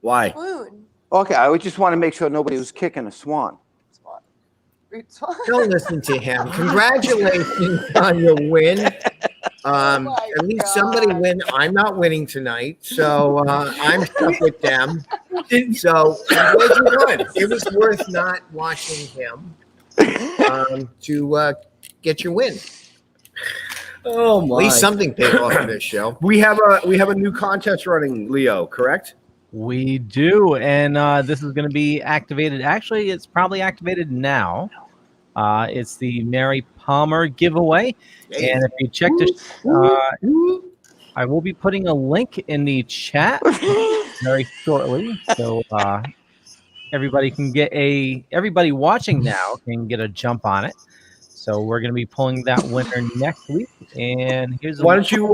Speaker 5: Why?
Speaker 7: Swoon.
Speaker 6: Okay, I would just want to make sure nobody was kicking a swan.
Speaker 8: Don't listen to him. Congratulations on your win. At least somebody win. I'm not winning tonight, so I'm stuck with them. So I'm glad you won. It was worth not watching him to get your win.
Speaker 5: Oh my!
Speaker 8: At least something paid off for this show.
Speaker 5: We have a new contest running, Leo. Correct?
Speaker 4: We do, and this is going to be activated. Actually, it's probably activated now. It's the Mary Palmer giveaway, and if you check this, I will be putting a link in the chat very shortly, so everybody watching now can get a jump on it. So we're going to be pulling that winner next week, and here's
Speaker 5: why don't you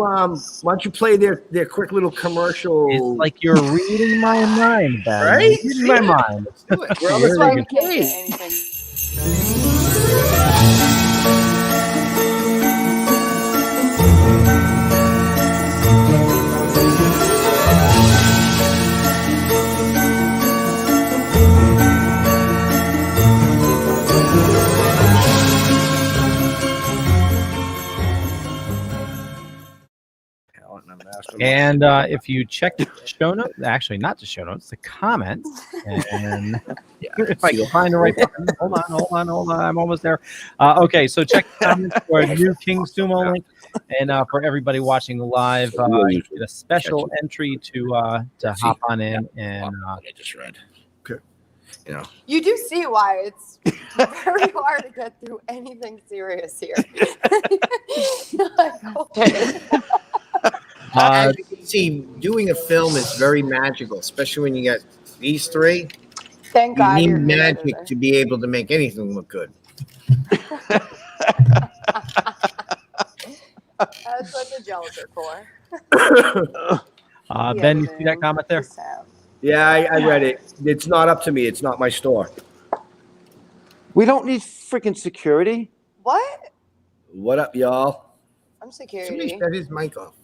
Speaker 5: play their quick little commercial?
Speaker 4: It's like you're reading my mind, Ben.
Speaker 5: Right?
Speaker 4: You're reading my mind.
Speaker 5: We're on the same page.
Speaker 4: And if you check the show notes, actually not the show notes, the comments, and if I can find the right button, hold on, I'm almost there. Okay, so check the comments for a new King Sumo link, and for everybody watching live, you get a special entry to hop on in and.
Speaker 5: I just read. Okay.
Speaker 7: You do see why it's very hard to get through anything serious here.
Speaker 8: As you can see, doing a film is very magical, especially when you get these three.
Speaker 7: Thank God.
Speaker 8: You need magic to be able to make anything look good.
Speaker 7: That's what the gels are for.
Speaker 4: Ben, you see that comment there?
Speaker 5: Yeah, I read it. It's not up to me. It's not my store.
Speaker 6: We don't need freaking security.
Speaker 7: What?
Speaker 5: What up, y'all?
Speaker 7: I'm security.
Speaker 8: Somebody shut his mic off.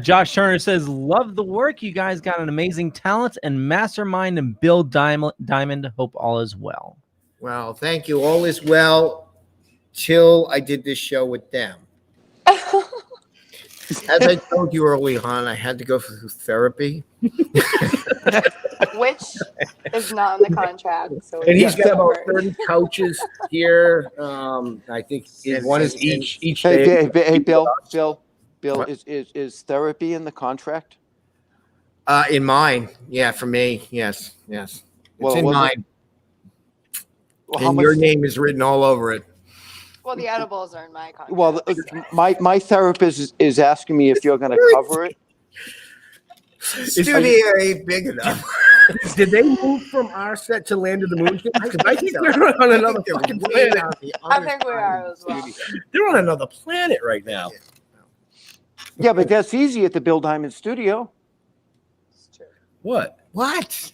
Speaker 4: Josh Turner says, love the work. You guys got an amazing talent and mastermind, and Bill Diamond. Hope all is well.
Speaker 8: Well, thank you. All is well till I did this show with them. As I told you early on, I had to go through therapy.
Speaker 7: Which is not in the contract. So
Speaker 5: And he's got about 30 couches here. I think one is each day.
Speaker 6: Hey, Bill, is therapy in the contract?
Speaker 8: In mine, yeah, for me, yes. It's
Speaker 6: Well,
Speaker 8: in
Speaker 6: was it-
Speaker 8: mine.
Speaker 6: Well, how
Speaker 8: And
Speaker 6: much?
Speaker 8: your name is written all over it.
Speaker 7: Well, the edibles are in my contract.
Speaker 6: Well, my therapist is asking me if you're going to cover it.
Speaker 8: Studio ain't big enough.
Speaker 5: Did they move from our set to Land of the Moonshins? Because I think they're on another fucking planet.
Speaker 7: I think we are as well.
Speaker 5: They're on another planet right now.
Speaker 6: Yeah, but that's easy at the Bill Diamond Studio.
Speaker 5: What?
Speaker 8: What's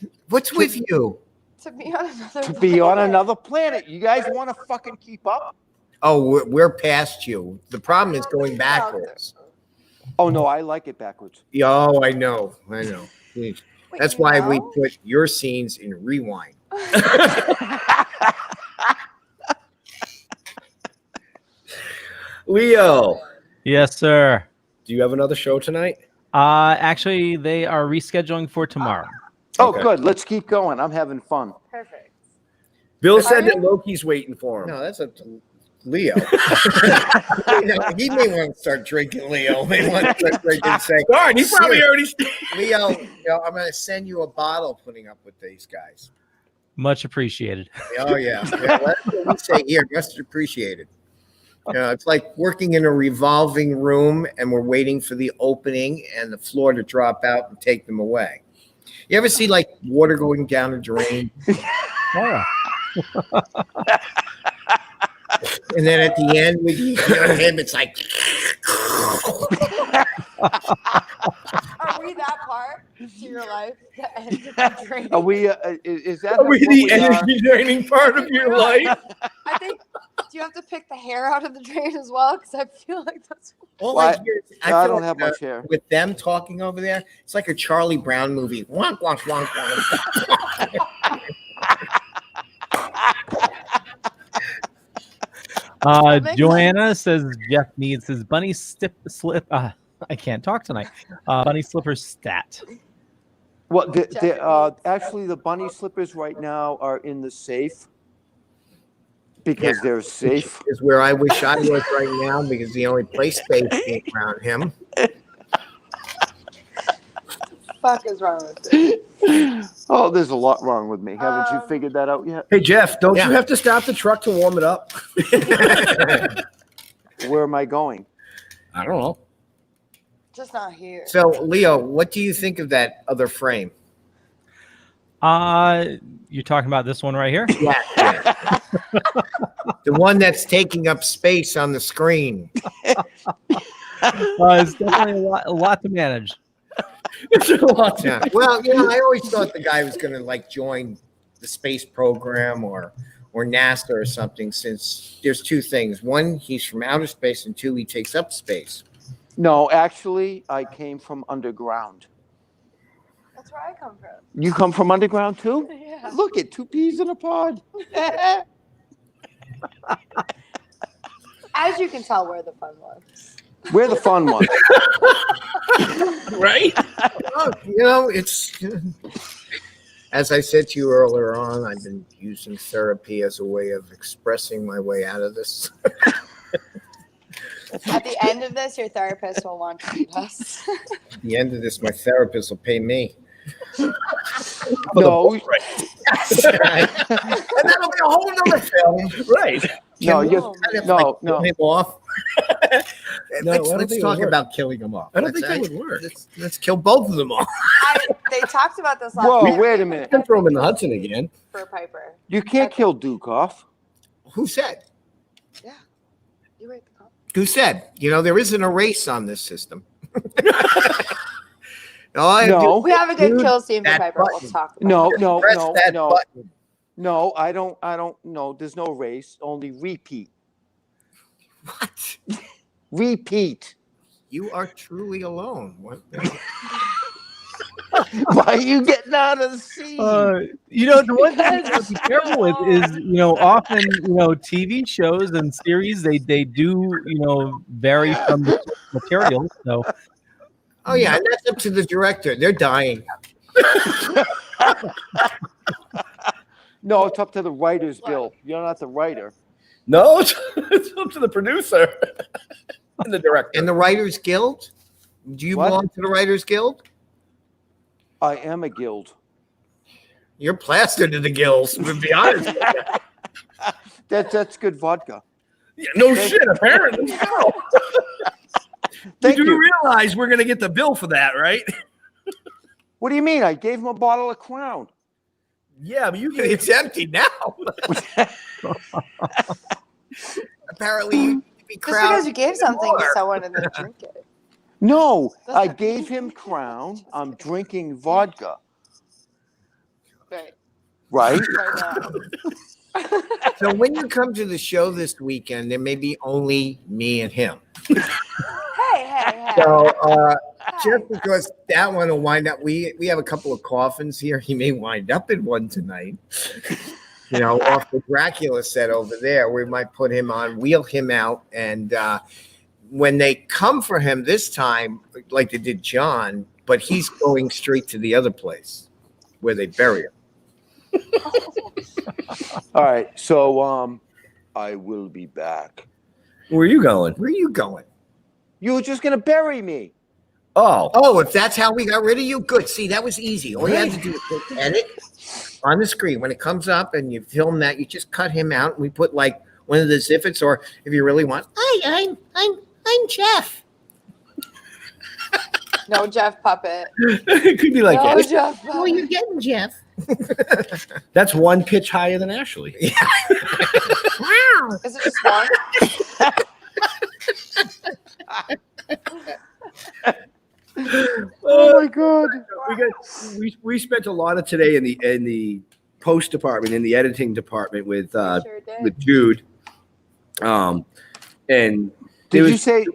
Speaker 8: with you?
Speaker 7: To be on another
Speaker 6: To be on another planet. You guys want to fucking keep up?
Speaker 8: Oh, we're past you. The problem is going backwards.
Speaker 6: Oh, no, I like it backwards.
Speaker 8: Oh, I know.
Speaker 7: Wait,
Speaker 8: That's why we put your scenes in rewind.
Speaker 5: Leo,
Speaker 4: Yes, sir.
Speaker 5: do you have another show tonight?
Speaker 4: Actually, they are rescheduling for tomorrow.
Speaker 6: Oh,
Speaker 5: Okay.
Speaker 6: good. Let's keep going. I'm having fun.
Speaker 7: Perfect.
Speaker 5: Bill said that Loki's waiting for him.
Speaker 8: No, that's up to Leo. He may want to start drinking, Leo. May want to start drinking. Say,
Speaker 5: Darn, he probably already.
Speaker 8: Leo, I'm going to send you a bottle putting up with these guys.
Speaker 4: Much appreciated.
Speaker 8: Oh, yeah. That's what we say here. Much appreciated. It's like working in a revolving room and we're waiting for the opening and the floor to drop out and take them away. You ever see like water going down a drain?
Speaker 4: Oh.
Speaker 8: And then at the end, we hear him, it's like.
Speaker 7: Are we that part to your life? The end of the dream?
Speaker 6: Are we? Is that?
Speaker 5: Are we
Speaker 6: what
Speaker 5: the
Speaker 6: we are?
Speaker 5: energy draining part of your life?
Speaker 7: I think. Do you have to pick the hair out of the drain as well? Because I feel like that's.
Speaker 8: All
Speaker 6: Well,
Speaker 8: I hear is-
Speaker 6: I
Speaker 8: feel
Speaker 6: don't
Speaker 8: like,
Speaker 6: have much hair.
Speaker 8: With them talking over there, it's like a Charlie Brown movie. Wonk, wonk, wonk, wonk.
Speaker 4: Joanna says Jeff needs his bunny slip. I can't talk tonight. Bunny slipper stat.
Speaker 6: Well, actually, the bunny slippers right now are in the safe because they're safe.
Speaker 8: Is where I wish I was right now because the only play space being around him.
Speaker 7: Fuck is wrong with it?
Speaker 6: Oh, there's a lot wrong with me. Haven't you figured that out yet?
Speaker 5: Hey, Jeff, don't
Speaker 8: Yeah.
Speaker 5: you have to stop the truck to warm it up?
Speaker 6: Where am I going?
Speaker 5: I don't know.
Speaker 7: Just not here.
Speaker 8: So, Leo, what do you think of that other frame?
Speaker 4: You're talking about this one right here?
Speaker 8: Yeah. The one that's taking up space on the screen.
Speaker 4: It's definitely a lot to manage.
Speaker 5: It's a lot.
Speaker 8: Yeah. Well, I always thought the guy was going to like join the space program or NASA or something, since there's two things. One, he's from outer space, and two, he takes up space.
Speaker 6: No, actually, I came from underground.
Speaker 7: That's where I come from.
Speaker 6: You come from underground too?
Speaker 7: Yeah.
Speaker 6: Look at 2 peas in a pod.
Speaker 7: As you can tell, we're the fun ones.
Speaker 6: We're the fun ones.
Speaker 5: Right?
Speaker 8: Well, it's as I said to you earlier on, I've been using therapy as a way of expressing my way out of this.
Speaker 7: At the end of this, your therapist will want to meet us.
Speaker 8: At the end of this, my therapist will pay me.
Speaker 6: No,
Speaker 8: And that'll be a whole nother film.
Speaker 5: Right.
Speaker 6: no,
Speaker 8: Can
Speaker 6: you,
Speaker 8: we kind of,
Speaker 6: no,
Speaker 8: like,
Speaker 6: no.
Speaker 8: kill him off?
Speaker 5: No, I don't
Speaker 8: let's
Speaker 5: think it
Speaker 8: talk
Speaker 5: would work.
Speaker 8: about killing him off.
Speaker 5: I don't think that would work.
Speaker 8: Let's kill both of them off.
Speaker 7: They talked about this last
Speaker 6: Whoa,
Speaker 7: week
Speaker 6: wait a minute.
Speaker 5: Can throw him in the Hudson again.
Speaker 7: for Piper.
Speaker 6: You can't kill Duke off.
Speaker 8: Who said?
Speaker 7: Yeah. You were at the conference.
Speaker 8: Who said? There isn't a race on this system. All I have to
Speaker 6: No.
Speaker 8: do-
Speaker 7: We have a good
Speaker 8: Dude,
Speaker 7: kill scene for
Speaker 8: that
Speaker 7: Piper. We'll
Speaker 8: button.
Speaker 7: talk about
Speaker 6: No,
Speaker 7: it.
Speaker 6: no,
Speaker 8: press
Speaker 6: no,
Speaker 8: that
Speaker 6: no.
Speaker 8: button.
Speaker 6: No, I don't. No, there's no race. Only repeat.
Speaker 8: What?
Speaker 6: Repeat.
Speaker 8: You are truly alone. What?
Speaker 6: Why are you getting out of the scene?
Speaker 4: The one thing you have to be careful with is, often, TV shows and series, they do, vary from the material. So,
Speaker 8: Oh yeah, and that's up to the director. They're dying.
Speaker 6: No, it's up to the writer's bill. You're not the writer.
Speaker 5: No, it's up to the producer and the director.
Speaker 8: And the Writers Guild? Do you
Speaker 6: What?
Speaker 8: belong to the Writers Guild?
Speaker 6: I am a guild.
Speaker 8: You're plastered to the gills, to be honest. with you.
Speaker 6: That's good vodka.
Speaker 5: Yeah, no shit, apparently. No.
Speaker 6: Thank
Speaker 5: you
Speaker 6: you.
Speaker 5: realize we're going to get the bill for that, right?
Speaker 6: What do you mean? I gave him a bottle of Crown.
Speaker 5: Yeah, but
Speaker 8: It's empty now. Apparently, you need to be
Speaker 7: Just because you gave something to
Speaker 8: more.
Speaker 7: someone and they drink it.
Speaker 6: No,
Speaker 7: That's
Speaker 6: I
Speaker 7: not-
Speaker 6: gave him Crown. I'm drinking vodka.
Speaker 7: Right.
Speaker 6: Right?
Speaker 7: Right now.
Speaker 8: So when you come to the show this weekend, there may be only me and him.
Speaker 7: Hey.
Speaker 8: So just because that one will wind up, we have a couple of coffins here. He may wind up in one tonight. off the Dracula set over there. We might put him on, wheel him out, and when they come for him this time, like they did John, but he's going straight to the other place where they bury him.
Speaker 6: All right, so I will be back.
Speaker 5: Where are you going?
Speaker 8: Where are you going?
Speaker 6: You were just gonna bury me.
Speaker 8: Oh, if that's how we got rid of you, good. See, that was easy. All you had to do was click edit on the screen. When it comes up and you film that, you just cut him out, and we put like one of the ziffits, or if you really want, hi, I'm Jeff.
Speaker 7: No Jeff puppet.
Speaker 5: It could be like
Speaker 7: No
Speaker 5: that.
Speaker 7: Jeff
Speaker 8: Oh,
Speaker 7: puppet.
Speaker 8: you're getting Jeff.
Speaker 5: That's one pitch higher than Ashley.
Speaker 10: Wow.
Speaker 7: Is it just one?
Speaker 6: Oh my god.
Speaker 5: We spent a lot of today in the post department, in the editing department with
Speaker 7: Sure did.
Speaker 5: with Jude. And
Speaker 6: Did
Speaker 5: there
Speaker 6: you
Speaker 5: was
Speaker 6: say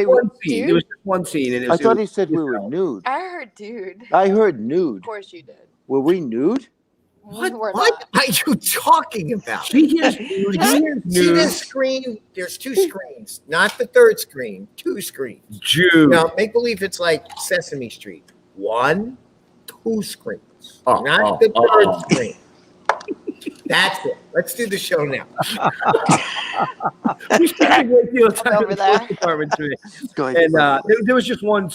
Speaker 5: one scene.
Speaker 7: Dude?
Speaker 5: There was just one scene, and it
Speaker 6: I
Speaker 5: was,
Speaker 6: thought he said we were nude.
Speaker 7: I heard dude.
Speaker 6: I heard nude.
Speaker 7: Of course you did.
Speaker 6: Were we nude?
Speaker 8: What
Speaker 7: We're
Speaker 8: are you talking about?
Speaker 5: She hears nude. He hears
Speaker 8: See
Speaker 5: nude.
Speaker 8: this screen? There's two screens, not the third screen. Two screens.
Speaker 5: Jude.
Speaker 8: Now, make believe it's like Sesame Street. 1, 2 screens, not the third screen. That's it. Let's do the show now.
Speaker 5: We spent a great deal of time
Speaker 7: Over
Speaker 5: in the
Speaker 7: there.
Speaker 5: post department today.
Speaker 6: Go ahead.
Speaker 5: And there was just one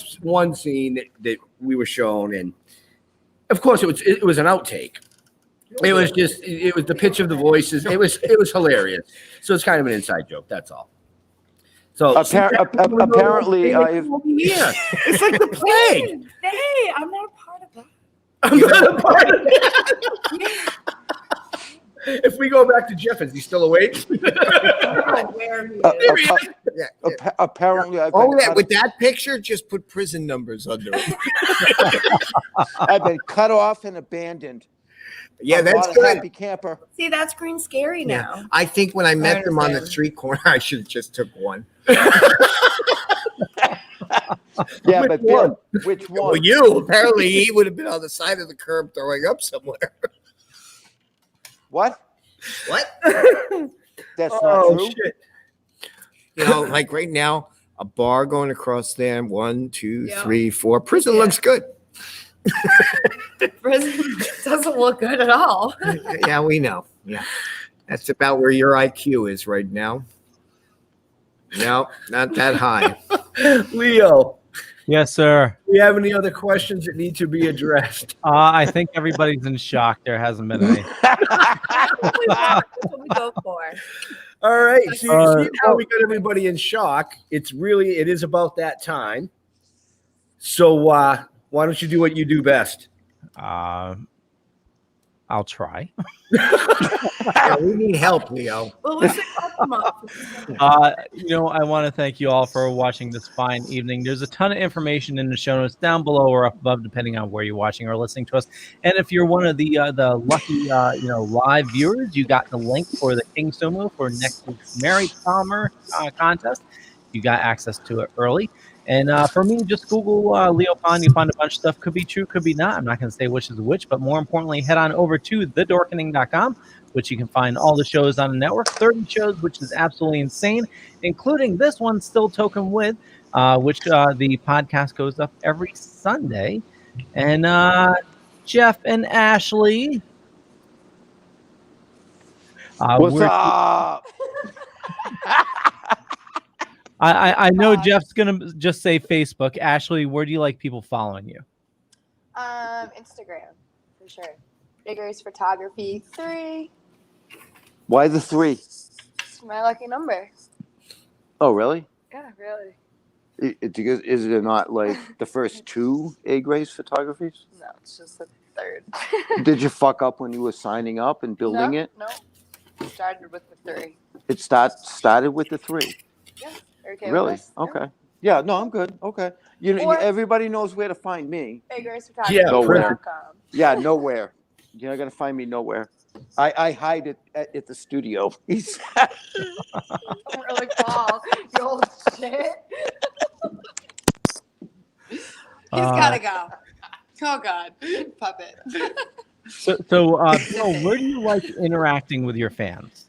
Speaker 5: scene that we were shown, and of course it was an outtake. It was the pitch of the voices. It was hilarious. So it's kind of an inside joke. That's all. So
Speaker 6: apparently,
Speaker 5: yeah, it's like the plague.
Speaker 11: Hey, I'm not a part of that.
Speaker 5: I'm not a part of it. If we go back to Jeff, is he still awake?
Speaker 6: apparently, I've
Speaker 8: Oh
Speaker 6: been,
Speaker 8: yeah,
Speaker 6: cut,
Speaker 8: with that picture, just put prison numbers under it.
Speaker 6: I've been cut off and abandoned.
Speaker 8: Yeah,
Speaker 6: I'm
Speaker 8: that's
Speaker 6: not a
Speaker 8: good.
Speaker 6: happy camper.
Speaker 11: See, that screen's scary now.
Speaker 8: Yeah. I think when I met them on the
Speaker 11: understand.
Speaker 8: street corner, I should have just took one.
Speaker 6: Yeah,
Speaker 5: Which
Speaker 6: but
Speaker 5: one?
Speaker 6: Bill, which one?
Speaker 8: Well, you apparently he would have been on the side of the curb throwing up somewhere.
Speaker 6: What?
Speaker 8: What?
Speaker 6: That's not
Speaker 5: Oh
Speaker 6: true.
Speaker 5: shit!
Speaker 8: Like right now, a bar going across there. 1, 2,
Speaker 11: Yeah.
Speaker 8: 3, 4. Prison
Speaker 11: Yeah.
Speaker 8: looks good.
Speaker 11: Prison doesn't look good at all.
Speaker 8: Yeah, we know. Yeah, that's about where your IQ is right now. No, not that high.
Speaker 5: Leo,
Speaker 4: Yes, sir.
Speaker 5: do you have any other questions that need to be addressed?
Speaker 4: I think everybody's in shock. There hasn't been any.
Speaker 11: That's what we go for.
Speaker 5: All right. So you see how
Speaker 4: oh.
Speaker 5: we got everybody in shock. It is about that time. So why don't you do what you do best?
Speaker 4: I'll try.
Speaker 8: Yeah, we need help, Leo.
Speaker 11: Well, we should help them up.
Speaker 4: I want to thank you all for watching this fine evening. There's a ton of information in the show notes down below or up above, depending on where you're watching or listening to us. And if you're one of the lucky live viewers, you got the link for the King Sumo for next week's Mary Palmer contest. You got access to it early. And for me, just Google Leo Pond. You find a bunch of stuff. Could be true, could be not. I'm not going to say which is which, but more importantly, head on over to thedorkening.com, which you can find all the shows on the network, 30 shows, which is absolutely insane, including this one, Still Token With, which the podcast goes up every Sunday. And Jeff and Ashley.
Speaker 6: What's up?
Speaker 4: I know Jeff's going to just say Facebook. Ashley, where do you like people following you?
Speaker 7: Instagram, for sure. Big Race Photography 3.
Speaker 6: Why the 3?
Speaker 7: It's my lucky number.
Speaker 6: Oh, really?
Speaker 7: Yeah, really.
Speaker 6: Is it not like the first 2 A-grade photographies?
Speaker 7: No, it's just the 3rd.
Speaker 6: Did you fuck up when you were signing up and building
Speaker 7: no,
Speaker 6: it?
Speaker 7: No. Started with the 3.
Speaker 6: It started with the 3.
Speaker 7: Yeah. Okay.
Speaker 6: Really?
Speaker 7: With this?
Speaker 6: Okay. Yeah. No, I'm good. Okay.
Speaker 7: Or-
Speaker 6: Everybody knows where to find me.
Speaker 7: Big Race
Speaker 5: Yeah,
Speaker 7: Photography.com.
Speaker 6: Yeah, nowhere. You're not gonna find me nowhere. I hide it at the studio. He's
Speaker 7: Really, Paul, you old shit. He's gotta go. Oh God, puppet.
Speaker 4: So, Bill, where do you like interacting with your fans?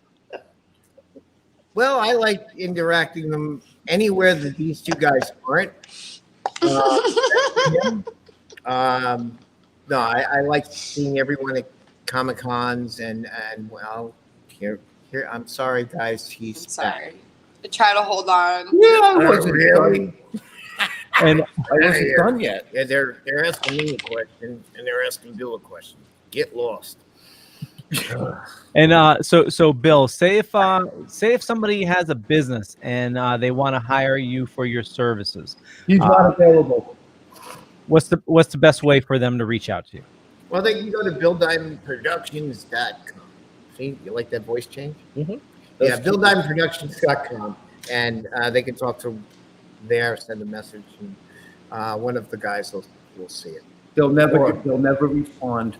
Speaker 8: Well, I like interacting them anywhere that these two guys aren't. No, I like seeing everyone at Comic Cons and well, here. I'm sorry, guys. He's
Speaker 7: I'm sorry. I try to hold on.
Speaker 8: Yeah, I wasn't really.
Speaker 4: And
Speaker 5: I wasn't done yet.
Speaker 8: Yeah, they're asking me a question and they're asking Bill a question. Get lost.
Speaker 4: And so Bill, say if somebody has a business and they want to hire you for your services,
Speaker 5: He's not available.
Speaker 4: what's the best way for them to reach out to you?
Speaker 8: Well, they can go to BillDiamondProductions.com. See, you like that voice change?
Speaker 5: Mhm.
Speaker 8: Yeah, BillDiamondProductions.com, and they can talk to there, send a message, and one of the guys will see it.
Speaker 5: They'll never respond.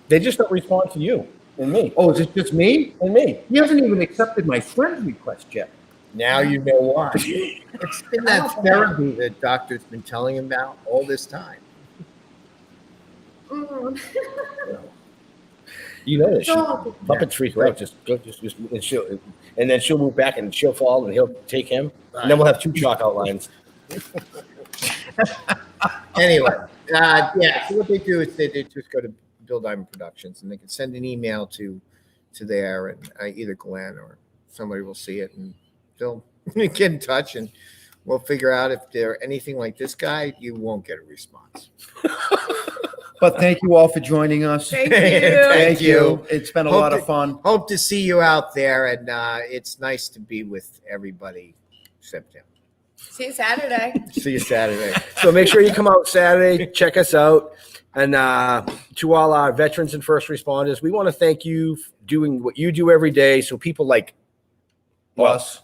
Speaker 5: They just don't respond to you and me. Oh, is it just me and me? He hasn't even accepted my friend request yet.
Speaker 8: Now you know why. It's been that therapy that doctor's been telling him about all this time.
Speaker 5: You know that
Speaker 11: So-
Speaker 5: Muppets freak her out. Just and then she'll move back and she'll fall and he'll take him. And then we'll have two chalk outlines.
Speaker 8: Anyway, yeah. So what they do is they just go to Bill Diamond Productions and they can send an email to there, and either Glenn or somebody will see it, and they'll get in touch, and we'll figure out if they're anything like this guy. You won't get a response.
Speaker 5: But thank you all for joining us.
Speaker 11: Thank you.
Speaker 8: Thank you.
Speaker 5: It's been a
Speaker 8: Hope
Speaker 5: lot
Speaker 8: to-
Speaker 5: of fun.
Speaker 8: Hope to see you out there, and it's nice to be with everybody except him.
Speaker 11: See you Saturday.
Speaker 5: See you Saturday. So make sure you come out Saturday, check us out. And to all our veterans and first responders, we want to thank you for doing what you do every day so people like us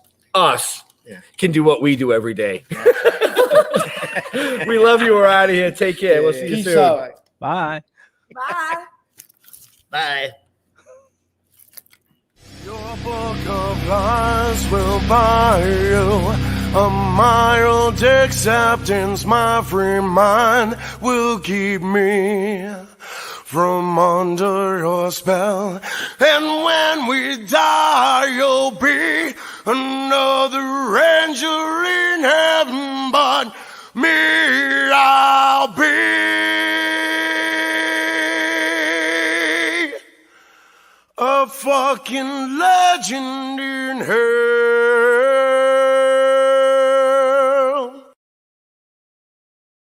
Speaker 8: Yeah.
Speaker 5: can do what we do every day. We love you. We're out of here. Take care. We'll see you soon.
Speaker 4: Bye.
Speaker 11: Bye.
Speaker 8: Bye.
Speaker 2: Your book of lies will buy you a mild acceptance. My free mind will keep me from under your spell. And when we die, you'll be another angel in heaven, but me, I'll be a fucking legend in hell.